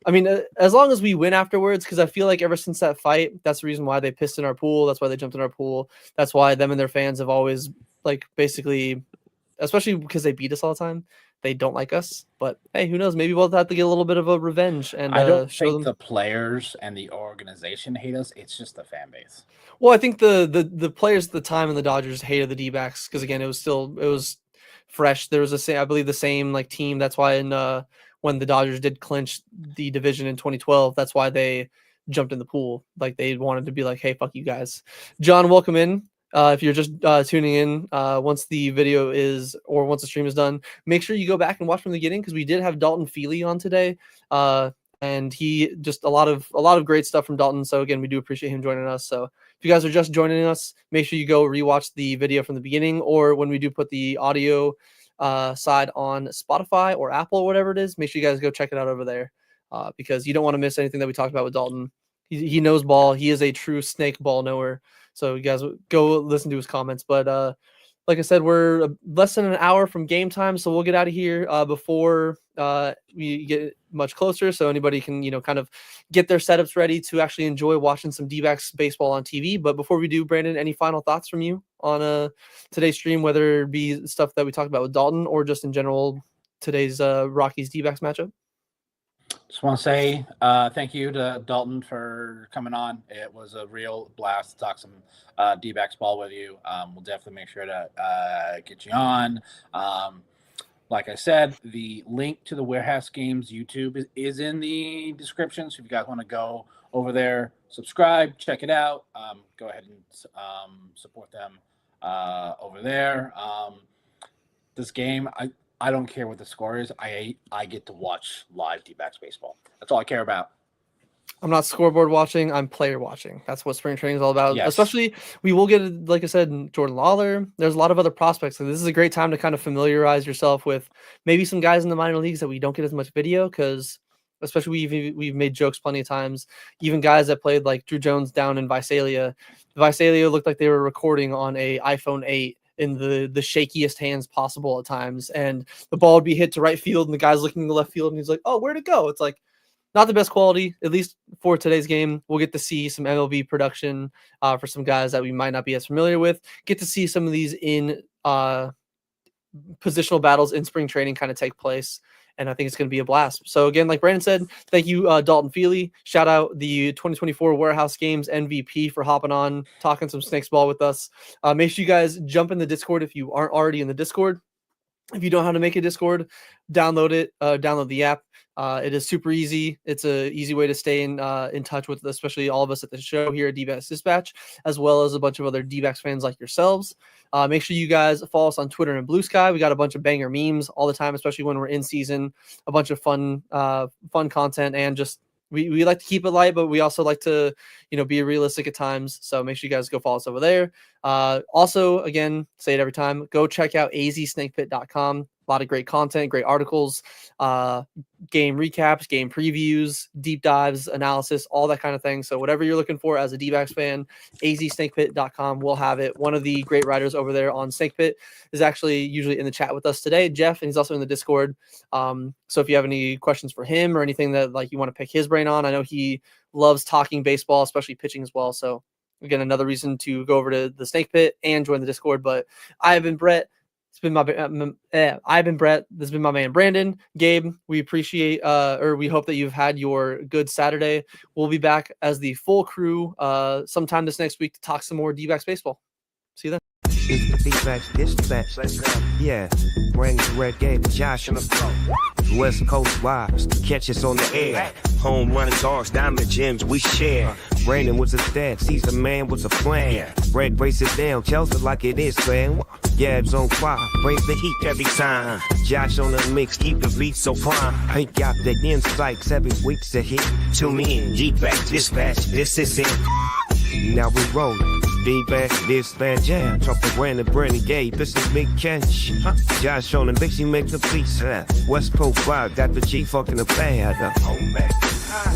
I mean, as long as we win afterwards, because I feel like ever since that fight, that's the reason why they pissed in our pool. That's why they jumped in our pool. That's why them and their fans have always basically, especially because they beat us all the time, they don't like us. But hey, who knows? Maybe we'll have to get a little bit of a revenge and I don't show think them. the players and the organization hate us. It's just the fan base. Well, I think the players at the time in the Dodgers hated the D-backs because again, it was fresh. There was I believe the same like team. That's why when the Dodgers did clinch the division in 2012, that's why they jumped in the pool. Like they wanted to be like, hey, fuck you guys. John, welcome in. If you're just tuning in, once the video once the stream is done, make sure you go back and watch from the beginning, because we did have Dalton Feely on today. And he just a lot of great stuff from Dalton. So again, we do appreciate him joining us. So if you guys are just joining us, make sure you go rewatch the video from the beginning, or when we do put the audio side on Spotify or Apple or whatever it is, make sure you guys go check it out over there, because you don't want to miss anything that we talked about with Dalton. He knows ball. He is a true snake ball knower. So you guys go listen to his comments. But like I said, we're less than an hour from game time, so we'll get out of here before we get much closer, so anybody can kind of get their setups ready to actually enjoy watching some D-backs baseball on TV. But before we do, Brandon, any final thoughts from you on today's stream, whether it be stuff that we talked about with Dalton or just in general today's Rockies D-backs matchup? Just want to say thank you to Dalton for coming on. It was a real blast to talk some D-backs ball with you. We'll definitely make sure to get you on. Like I said, the link to the Warehouse Games YouTube is in the description. So if you guys want to go over there, subscribe, check it out, go ahead and support them over there. This game, I don't care what the score is. I get to watch live D-backs baseball. That's all I care about. I'm not scoreboard watching. I'm player watching. That's what spring training is all about. Yes. Especially, we will get, like I said, Jordan Lawler. There's a lot of other prospects. So this is a great time to kind of familiarize yourself with maybe some guys in the minor leagues that we don't get as much video, because especially we've made jokes plenty of times. Even guys that played like Drew Jones down in Visalia. Visalia looked like they were recording on a iPhone 8 in the shakiest hands possible at times, and the ball would be hit to right field, and the guy's looking to left field, and he's like, "Oh, where'd it go?" It's like, not the best quality, at least for today's game. We'll get to see some MLB production for some guys that we might not be as familiar with. Get to see some of these in positional battles in spring training kind of take place. And I think it's going to be a blast. So again, like Brandon said, thank you, Dalton Feely. Shout out the 2024 Warehouse Games MVP for hopping on, talking some Snakes ball with us. Make sure you guys jump in the Discord if you aren't already in the Discord. If you don't know how to make a Discord, download it. Download the app. It is super easy. It's an easy way to stay in touch with, especially all of us at the show here at Dbacks Dispatch, as well as a bunch of other D-backs fans like yourselves. Make sure you guys follow us on Twitter and Blue Sky. We got a bunch of banger memes all the time, especially when we're in season. A bunch of fun content, and just we like to keep it light, but we also like to be realistic at times. So make sure you guys go follow us over there. Also, again, say it every time, go check out azsnakepit.com. A lot of great content, great articles, game recaps, game previews, deep dives, analysis, all that kind of thing. So whatever you're looking for as a D-backs fan, azsnakepit.com will have it. One of the great writers over there on Snake Pit is actually usually in the chat with us today, Jeff, and he's also in the Discord. So if you have any questions for him or anything that like you want to pick his brain on, I know he loves talking baseball, especially pitching as well. So again, another reason to go over to the Snake Pit and join the Discord. But I've been Brett. It's been I've been Brett. This has been my man Brandon. Gabe, we appreciate we hope that you've had your good Saturday. We'll be back as the full crew sometime this next week to talk some more D-backs baseball. See you then. It's the Dbacks Dispatch. Yeah, Brandon, Red Gabe, Josh on the floor. West Coast vibes, catch us on the air. Home running cars, diamond gems we share. Brandon was a dad, sees a man with a plan. Red breaks it down, tells it like it is, man. Gabs on fire, brings the heat every time. Josh on the mix, keep the beat so prime. I got the insights every week's a hit. Tune in, Dbacks Dispatch, this is it. Now we roll. Dbacks Dispatch, yeah. Talk to Brandon Gabe, this is Big Catch. Josh on the mix, he makes the beats. West Coast vibe, got the G fucking the band. The home Mac,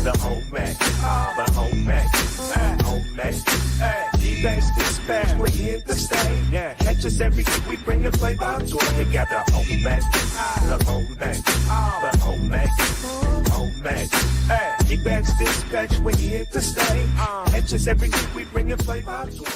the home Mac, the home Mac, home Mac. Dbacks Dispatch, we're here to stay. Yeah, catch us every week, we bring the play by tour together. Home Mac, the home Mac, the home Mac, home Mac. Dbacks Dispatch, we're here to stay. Catch us every week, we bring the play by tour.